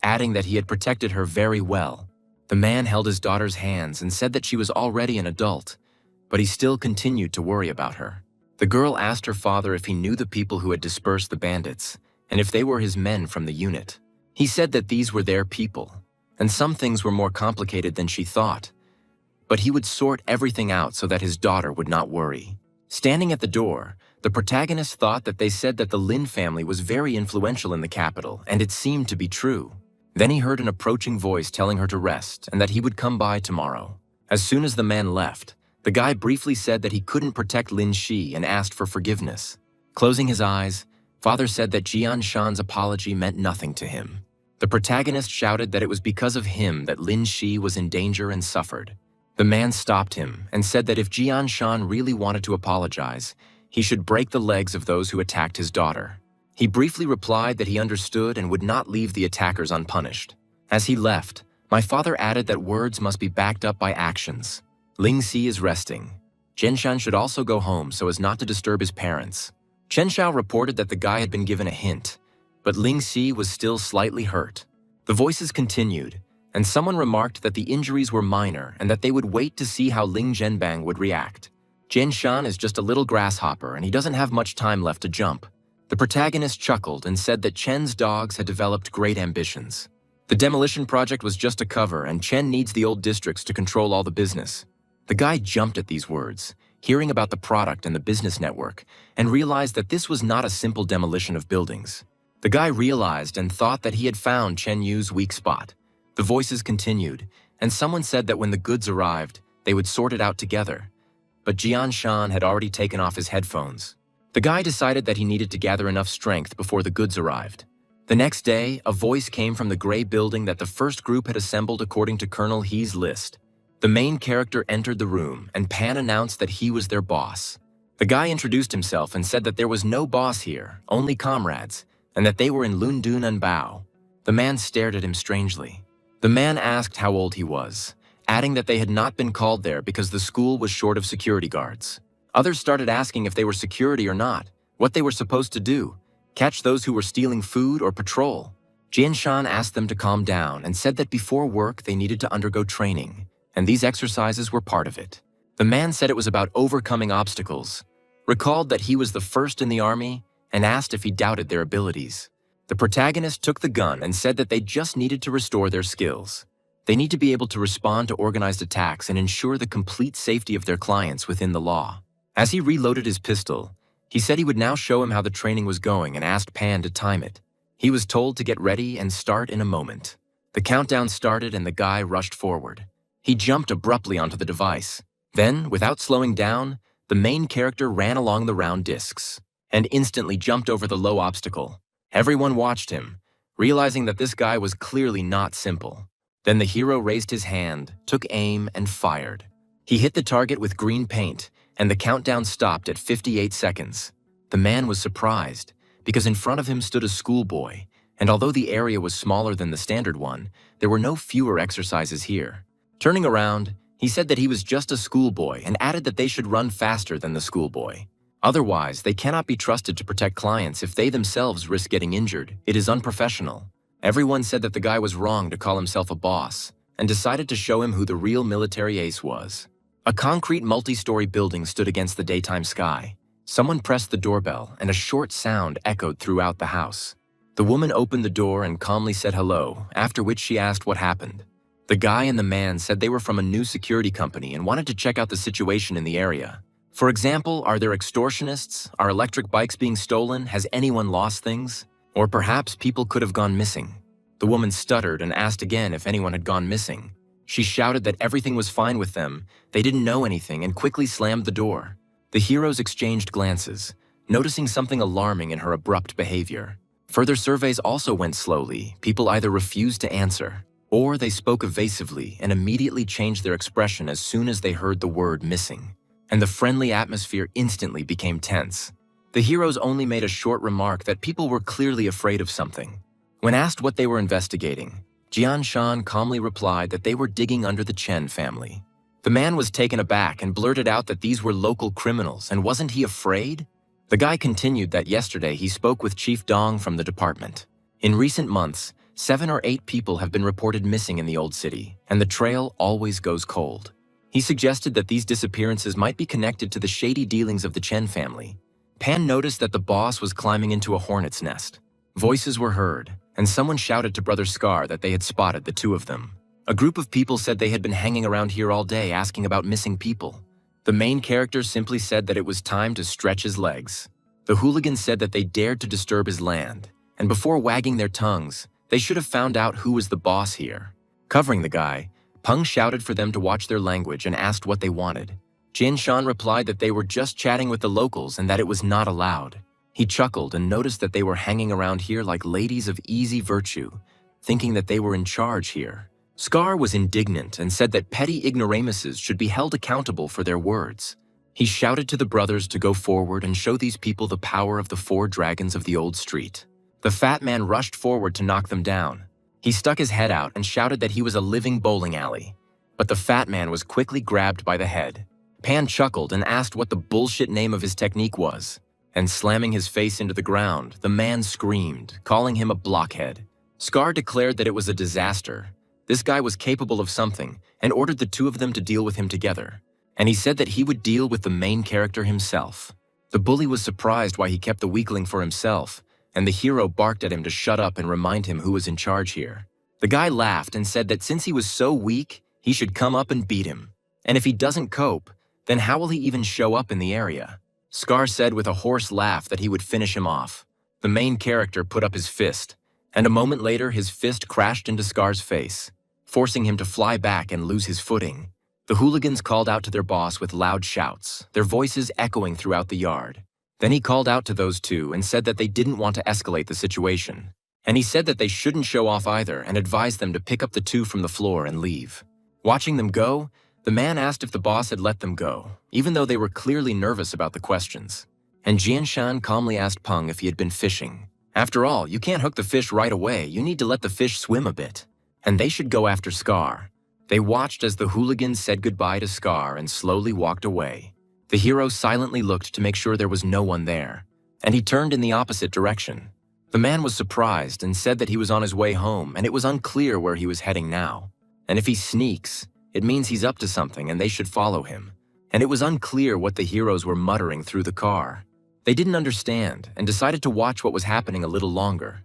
adding that he had protected her very well. The man held his daughter's hands and said that she was already an adult, but he still continued to worry about her. The girl asked her father if he knew the people who had dispersed the bandits, and if they were his men from the unit. He said that these were their people, and some things were more complicated than she thought, but he would sort everything out so that his daughter would not worry. Standing at the door, the protagonist thought that they said that the Lin family was very influential in the capital, and it seemed to be true. Then he heard an approaching voice telling her to rest and that he would come by tomorrow. As soon as the man left, The guy briefly said that he couldn't protect Lin Shi and asked for forgiveness. Closing his eyes, Father said that Jian Shan's apology meant nothing to him. The protagonist shouted that it was because of him that Lin Shi was in danger and suffered. The man stopped him and said that if Jian Shan really wanted to apologize, he should break the legs of those who attacked his daughter. He briefly replied that he understood and would not leave the attackers unpunished. As he left, my father added that words must be backed up by actions. Ling Si is resting. Jian Shan should also go home so as not to disturb his parents. Chen Xiao reported that the guy had been given a hint, but Ling Si was still slightly hurt. The voices continued, and someone remarked that the injuries were minor and that they would wait to see how Ling Zhenbang would react. Jian Shan is just a little grasshopper and he doesn't have much time left to jump. The protagonist chuckled and said that Chen's dogs had developed great ambitions. The demolition project was just a cover and Chen needs the old districts to control all the business. The guy jumped at these words, hearing about the product and the business network, and realized that this was not a simple demolition of buildings. The guy realized and thought that he had found Chen Yu's weak spot. The voices continued, and someone said that when the goods arrived, they would sort it out together. But Jian Shan had already taken off his headphones. The guy decided that he needed to gather enough strength before the goods arrived. The next day, a voice came from the gray building that the first group had assembled according to Colonel He's list. The main character entered the room, and Pan announced that he was their boss. The guy introduced himself and said that there was no boss here, only comrades, and that they were in Lundun and Bao. The man stared at him strangely. The man asked how old he was, adding that they had not been called there because the school was short of security guards. Others started asking if they were security or not, what they were supposed to do, catch those who were stealing food or patrol. Jian Shan asked them to calm down and said that before work they needed to undergo training, and these exercises were part of it. The man said it was about overcoming obstacles, recalled that he was the first in the army, and asked if he doubted their abilities. The protagonist took the gun and said that they just needed to restore their skills. They need to be able to respond to organized attacks and ensure the complete safety of their clients within the law. As he reloaded his pistol, he said he would now show him how the training was going and asked Pan to time it. He was told to get ready and start in a moment. The countdown started and the guy rushed forward. He jumped abruptly onto the device. Then, without slowing down, the main character ran along the round discs and instantly jumped over the low obstacle. Everyone watched him, realizing that this guy was clearly not simple. Then the hero raised his hand, took aim, and fired. He hit the target with green paint, and the countdown stopped at 58 seconds. The man was surprised, because in front of him stood a schoolboy, and although the area was smaller than the standard one, there were no fewer exercises here. Turning around, he said that he was just a schoolboy and added that they should run faster than the schoolboy. Otherwise, they cannot be trusted to protect clients if they themselves risk getting injured. It is unprofessional. Everyone said that the guy was wrong to call himself a boss, and decided to show him who the real military ace was. A concrete multi-story building stood against the daytime sky. Someone pressed the doorbell, and a short sound echoed throughout the house. The woman opened the door and calmly said hello, after which she asked what happened. The guy and the man said they were from a new security company and wanted to check out the situation in the area. For example, are there extortionists? Are electric bikes being stolen? Has anyone lost things? Or perhaps people could have gone missing. The woman stuttered and asked again if anyone had gone missing. She shouted that everything was fine with them, they didn't know anything, and quickly slammed the door. The heroes exchanged glances, noticing something alarming in her abrupt behavior. Further surveys also went slowly. People either refused to answer, or they spoke evasively and immediately changed their expression as soon as they heard the word missing. And the friendly atmosphere instantly became tense. The heroes only made a short remark that people were clearly afraid of something. When asked what they were investigating, Jian Shan calmly replied that they were digging under the Chen family. The man was taken aback and blurted out that these were local criminals, and wasn't he afraid? The guy continued that yesterday he spoke with Chief Dong from the department. In recent months, 7 or 8 people have been reported missing in the old city, and the trail always goes cold. He suggested that these disappearances might be connected to the shady dealings of the Chen family. Pan noticed that the boss was climbing into a hornet's nest. Voices were heard, and someone shouted to Brother Scar that they had spotted the two of them. A group of people said they had been hanging around here all day asking about missing people. The main character simply said that it was time to stretch his legs. The hooligans said that they dared to disturb his land, and before wagging their tongues, they should have found out who was the boss here. Covering the guy, Peng shouted for them to watch their language and asked what they wanted. Jianshan replied that they were just chatting with the locals and that it was not allowed. He chuckled and noticed that they were hanging around here like ladies of easy virtue, thinking that they were in charge here. Scar was indignant and said that petty ignoramuses should be held accountable for their words. He shouted to the brothers to go forward and show these people the power of the 4 dragons of the old street. The fat man rushed forward to knock them down. He stuck his head out and shouted that he was a living bowling alley. But the fat man was quickly grabbed by the head. Pan chuckled and asked what the bullshit name of his technique was. And slamming his face into the ground, the man screamed, calling him a blockhead. Scar declared that it was a disaster. This guy was capable of something and ordered the 2 of them to deal with him together. And he said that he would deal with the main character himself. The bully was surprised why he kept the weakling for himself, and the hero barked at him to shut up and remind him who was in charge here. The guy laughed and said that since he was so weak, he should come up and beat him. And if he doesn't cope, then how will he even show up in the area? Scar said with a hoarse laugh that he would finish him off. The main character put up his fist, and a moment later his fist crashed into Scar's face, forcing him to fly back and lose his footing. The hooligans called out to their boss with loud shouts, their voices echoing throughout the yard. Then he called out to those 2 and said that they didn't want to escalate the situation. And he said that they shouldn't show off either and advised them to pick up the 2 from the floor and leave. Watching them go, the man asked if the boss had let them go, even though they were clearly nervous about the questions. And Jianshan calmly asked Peng if he had been fishing. After all, you can't hook the fish right away, you need to let the fish swim a bit. And they should go after Scar. They watched as the hooligans said goodbye to Scar and slowly walked away. The hero silently looked to make sure there was no one there, and he turned in the opposite direction. The man was surprised and said that he was on his way home and it was unclear where he was heading now. And if he sneaks, it means he's up to something and they should follow him. And it was unclear what the heroes were muttering through the car. They didn't understand and decided to watch what was happening a little longer.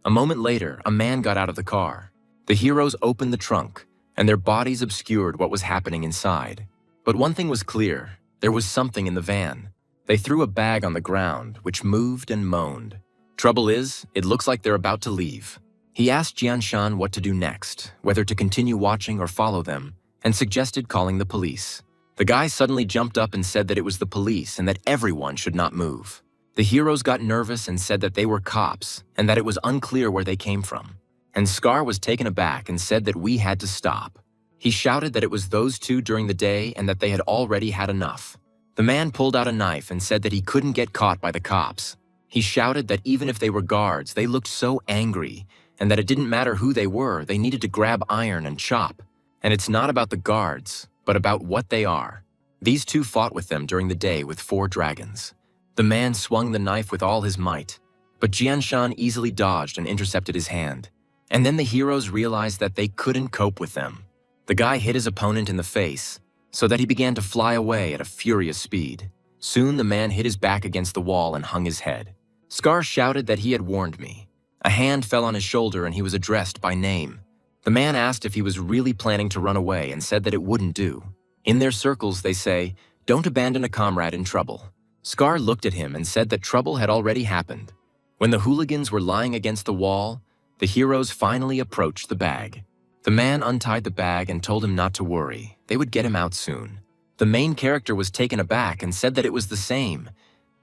A moment later, a man got out of the car. The heroes opened the trunk, and their bodies obscured what was happening inside. But one thing was clear, there was something in the van. They threw a bag on the ground, which moved and moaned. Trouble is, it looks like they're about to leave. He asked Jianshan what to do next, whether to continue watching or follow them, and suggested calling the police. The guy suddenly jumped up and said that it was the police and that everyone should not move. The heroes got nervous and said that they were cops and that it was unclear where they came from. And Scar was taken aback and said that we had to stop. He shouted that it was those 2 during the day and that they had already had enough. The man pulled out a knife and said that he couldn't get caught by the cops. He shouted that even if they were guards, they looked so angry, and that it didn't matter who they were, they needed to grab iron and chop. And it's not about the guards, but about what they are. These 2 fought with them during the day with 4 dragons. The man swung the knife with all his might, but Jianshan easily dodged and intercepted his hand. And then the heroes realized that they couldn't cope with them. The guy hit his opponent in the face, so that he began to fly away at a furious speed. Soon the man hit his back against the wall and hung his head. Scar shouted that he had warned me. A hand fell on his shoulder and he was addressed by name. The man asked if he was really planning to run away and said that it wouldn't do. In their circles, they say, "Don't abandon a comrade in trouble." Scar looked at him and said that trouble had already happened. When the hooligans were lying against the wall, the heroes finally approached the bag. The man untied the bag and told him not to worry. They would get him out soon. The main character was taken aback and said that it was the same.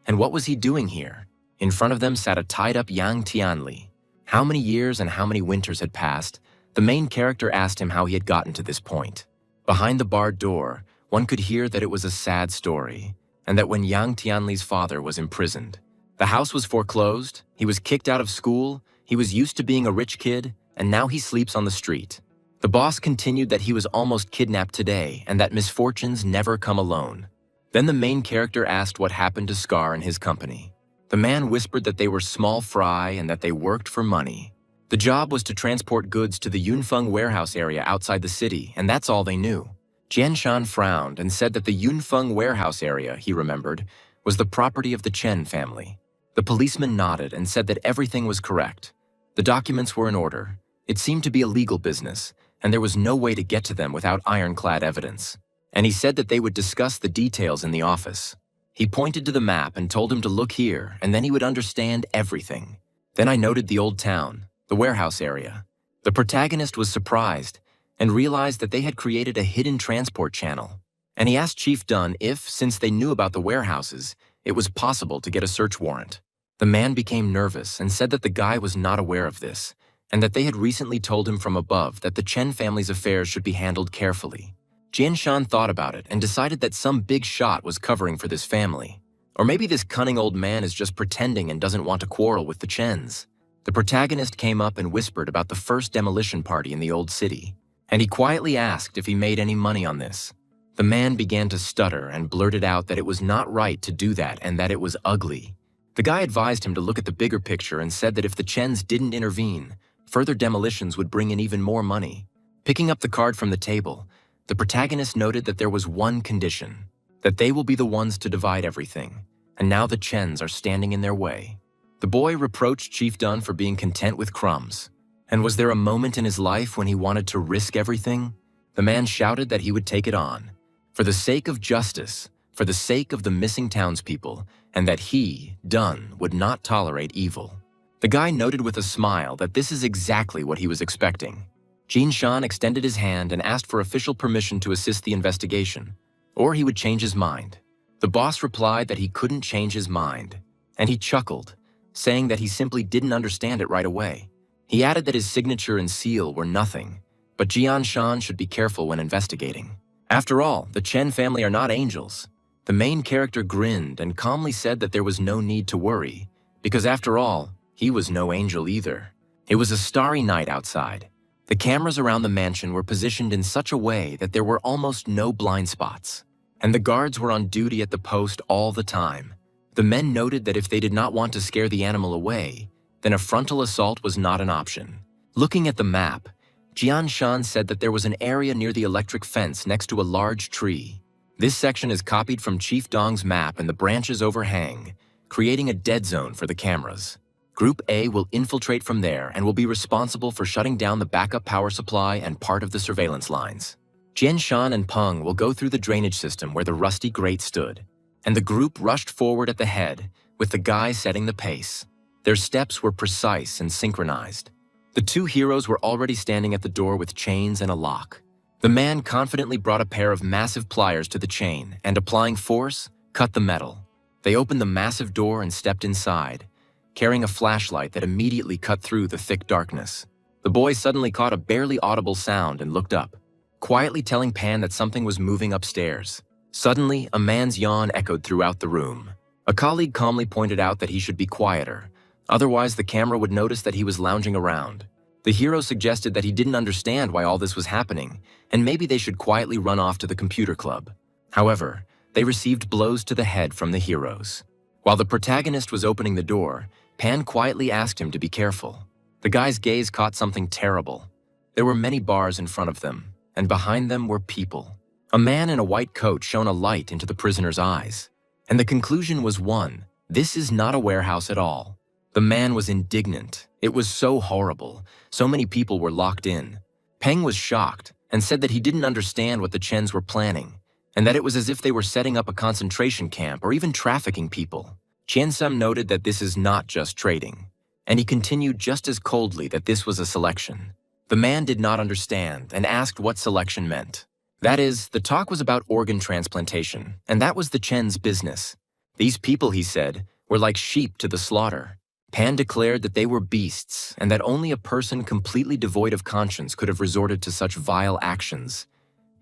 And what was he doing here? In front of them sat a tied-up Yang Tianli. How many years and how many winters had passed? The main character asked him how he had gotten to this point. Behind the barred door, one could hear that it was a sad story, and that when Yang Tianli's father was imprisoned, the house was foreclosed, he was kicked out of school, he was used to being a rich kid, and now he sleeps on the street. The boss continued that he was almost kidnapped today and that misfortunes never come alone. Then the main character asked what happened to Scar and his company. The man whispered that they were small fry and that they worked for money. The job was to transport goods to the Yunfeng warehouse area outside the city, and that's all they knew. Jianshan frowned and said that the Yunfeng warehouse area, he remembered, was the property of the Chen family. The policeman nodded and said that everything was correct. The documents were in order. It seemed to be a legal business, and there was no way to get to them without ironclad evidence. And he said that they would discuss the details in the office. He pointed to the map and told him to look here, and then he would understand everything. Then I noted the old town, the warehouse area. The protagonist was surprised and realized that they had created a hidden transport channel. and he asked Chief Dunn if, since they knew about the warehouses, it was possible to get a search warrant. The man became nervous and said that the guy was not aware of this, and that they had recently told him from above that the Chen family's affairs should be handled carefully. Jianshan thought about it and decided that some big shot was covering for this family. Or maybe this cunning old man is just pretending and doesn't want to quarrel with the Chens. The protagonist came up and whispered about the first demolition party in the old city, and he quietly asked if he made any money on this. The man began to stutter and blurted out that it was not right to do that and that it was ugly. The guy advised him to look at the bigger picture and said that if the Chens didn't intervene, further demolitions would bring in even more money. Picking up the card from the table, the protagonist noted that there was one condition, that they will be the ones to divide everything, and now the Chens are standing in their way. The boy reproached Chief Dunn for being content with crumbs. And was there a moment in his life when he wanted to risk everything? The man shouted that he would take it on, for the sake of justice, for the sake of the missing townspeople, and that he, Dunn, would not tolerate evil. The guy noted with a smile that this is exactly what he was expecting. Jianshan extended his hand and asked for official permission to assist the investigation, or he would change his mind. The boss replied that he couldn't change his mind, and he chuckled, saying that he simply didn't understand it right away. He added that his signature and seal were nothing, but Jianshan should be careful when investigating. After all, the Chen family are not angels. The main character grinned and calmly said that there was no need to worry, because after all, he was no angel either. It was a starry night outside. The cameras around the mansion were positioned in such a way that there were almost no blind spots, and the guards were on duty at the post all the time. The men noted that if they did not want to scare the animal away, then a frontal assault was not an option. Looking at the map, Jianshan said that there was an area near the electric fence next to a large tree. This section is copied from Chief Dong's map and the branches overhang, creating a dead zone for the cameras. Group A will infiltrate from there and will be responsible for shutting down the backup power supply and part of the surveillance lines. Jianshan and Peng will go through the drainage system where the rusty grate stood, and the group rushed forward at the head, with the guy setting the pace. Their steps were precise and synchronized. The two heroes were already standing at the door with chains and a lock. The man confidently brought a pair of massive pliers to the chain and, applying force, cut the metal. They opened the massive door and stepped inside, carrying a flashlight that immediately cut through the thick darkness. The boy suddenly caught a barely audible sound and looked up, quietly telling Pan that something was moving upstairs. Suddenly, a man's yawn echoed throughout the room. A colleague calmly pointed out that he should be quieter, otherwise the camera would notice that he was lounging around. The hero suggested that he didn't understand why all this was happening, and maybe they should quietly run off to the computer club. However, they received blows to the head from the heroes. While the protagonist was opening the door, Pan quietly asked him to be careful. The guy's gaze caught something terrible. There were many bars in front of them, and behind them were people. A man in a white coat shone a light into the prisoner's eyes, and the conclusion was one: this is not a warehouse at all. The man was indignant. It was so horrible. So many people were locked in. Peng was shocked and said that he didn't understand what the Chens were planning, and that it was as if they were setting up a concentration camp or even trafficking people. Qiansum noted that this is not just trading, and he continued just as coldly that this was a selection. The man did not understand and asked what selection meant. That is, the talk was about organ transplantation, and that was the Chen's business. These people, he said, were like sheep to the slaughter. Pan declared that they were beasts and that only a person completely devoid of conscience could have resorted to such vile actions.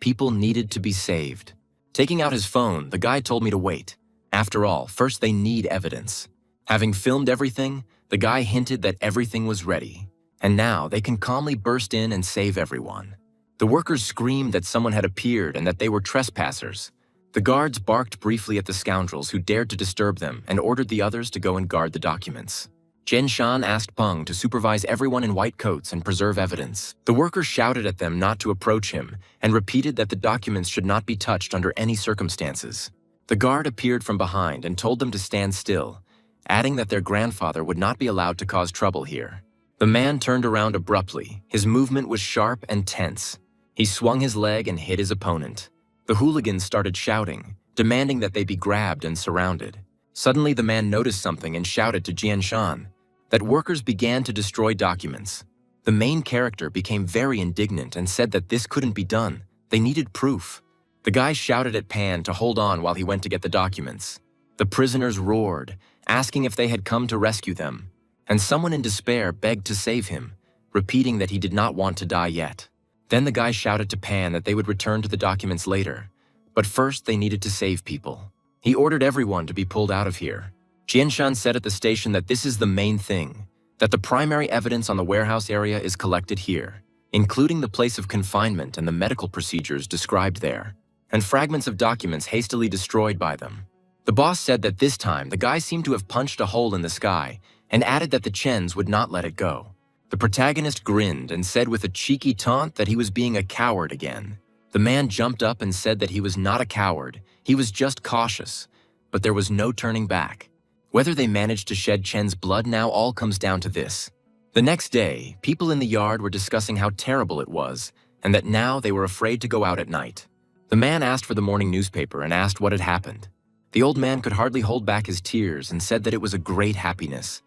People needed to be saved. Taking out his phone, the guy told me to wait. After all, first they need evidence. Having filmed everything, the guy hinted that everything was ready, and now they can calmly burst in and save everyone. The workers screamed that someone had appeared and that they were trespassers. The guards barked briefly at the scoundrels who dared to disturb them and ordered the others to go and guard the documents. Jianshan asked Peng to supervise everyone in white coats and preserve evidence. The workers shouted at them not to approach him and repeated that the documents should not be touched under any circumstances. The guard appeared from behind and told them to stand still, adding that their grandfather would not be allowed to cause trouble here. The man turned around abruptly. His movement was sharp and tense. He swung his leg and hit his opponent. The hooligans started shouting, demanding that they be grabbed and surrounded. Suddenly, the man noticed something and shouted to Jianshan that workers began to destroy documents. The main character became very indignant and said that this couldn't be done. They needed proof. The guy shouted at Pan to hold on while he went to get the documents. The prisoners roared, asking if they had come to rescue them, and someone in despair begged to save him, repeating that he did not want to die yet. Then the guy shouted to Pan that they would return to the documents later, but first they needed to save people. He ordered everyone to be pulled out of here. Jianshan said at the station that this is the main thing, that the primary evidence on the warehouse area is collected here, including the place of confinement and the medical procedures described there, and fragments of documents hastily destroyed by them. The boss said that this time the guy seemed to have punched a hole in the sky and added that the Chens would not let it go. The protagonist grinned and said with a cheeky taunt that he was being a coward again. The man jumped up and said that he was not a coward, he was just cautious, but there was no turning back. Whether they managed to shed Chen's blood now all comes down to this. The next day, people in the yard were discussing how terrible it was, and that now they were afraid to go out at night. The man asked for the morning newspaper and asked what had happened. The old man could hardly hold back his tears and said that it was a great happiness.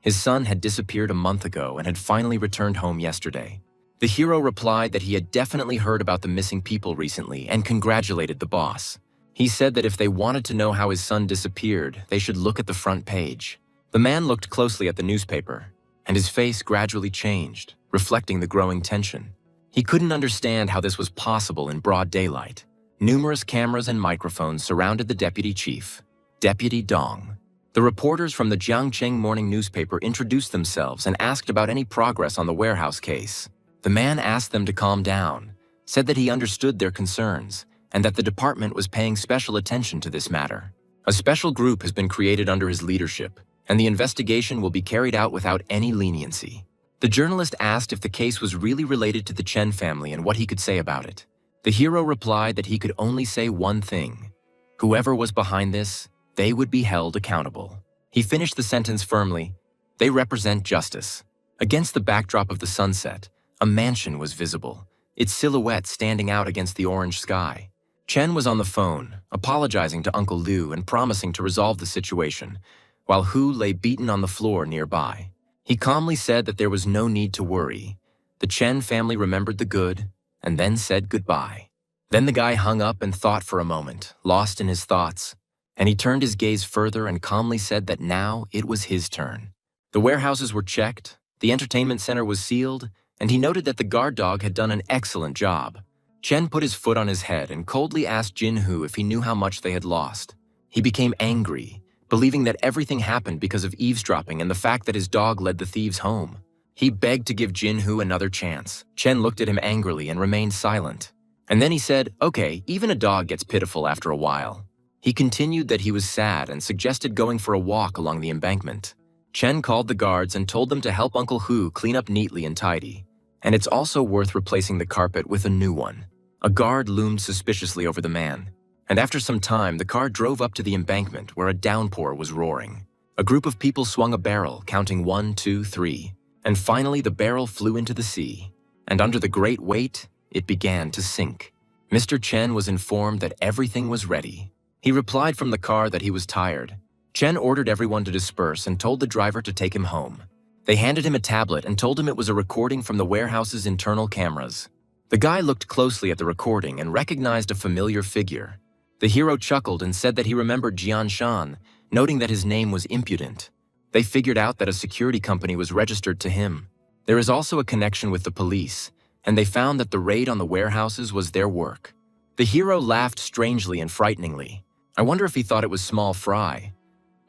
His son had disappeared a month ago and had finally returned home yesterday. The hero replied that he had definitely heard about the missing people recently and congratulated the boss. He said that if they wanted to know how his son disappeared, they should look at the front page. The man looked closely at the newspaper, and his face gradually changed, reflecting the growing tension. He couldn't understand how this was possible in broad daylight. Numerous cameras and microphones surrounded the deputy chief, Deputy Dong. The reporters from the Jiangcheng morning newspaper introduced themselves and asked about any progress on the warehouse case. The man asked them to calm down, said that he understood their concerns, and that the department was paying special attention to this matter. A special group has been created under his leadership, and the investigation will be carried out without any leniency. The journalist asked if the case was really related to the Chen family and what he could say about it. The hero replied that he could only say one thing. Whoever was behind this, they would be held accountable. He finished the sentence firmly. They represent justice. Against the backdrop of the sunset, a mansion was visible, its silhouette standing out against the orange sky. Chen was on the phone, apologizing to Uncle Liu and promising to resolve the situation, while Hu lay beaten on the floor nearby. He calmly said that there was no need to worry. The Chen family remembered the good, and then said goodbye. Then the guy hung up and thought for a moment, lost in his thoughts, and he turned his gaze further and calmly said that now it was his turn. The warehouses were checked, the entertainment center was sealed, and he noted that the guard dog had done an excellent job. Chen put his foot on his head and coldly asked Jinhu if he knew how much they had lost. He became angry, believing that everything happened because of eavesdropping and the fact that his dog led the thieves home. He begged to give Jinhu another chance. Chen looked at him angrily and remained silent. And then he said, "Okay, even a dog gets pitiful after a while." He continued that he was sad and suggested going for a walk along the embankment. Chen called the guards and told them to help Uncle Hu clean up neatly and tidy. And it's also worth replacing the carpet with a new one. A guard loomed suspiciously over the man. And after some time, the car drove up to the embankment where a downpour was roaring. A group of people swung a barrel, counting 1, 2, 3. And finally, the barrel flew into the sea. And under the great weight, it began to sink. Mr. Chen was informed that everything was ready. He replied from the car that he was tired. Chen ordered everyone to disperse and told the driver to take him home. They handed him a tablet and told him it was a recording from the warehouse's internal cameras. The guy looked closely at the recording and recognized a familiar figure. The hero chuckled and said that he remembered Jian Shan, noting that his name was Impudent. They figured out that a security company was registered to him. There is also a connection with the police, and they found that the raid on the warehouses was their work. The hero laughed strangely and frighteningly. I wonder if he thought it was small fry.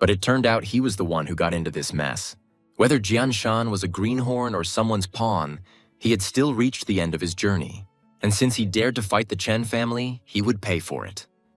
But it turned out he was the one who got into this mess. Whether Jian Shan was a greenhorn or someone's pawn, he had still reached the end of his journey. And since he dared to fight the Chen family, he would pay for it.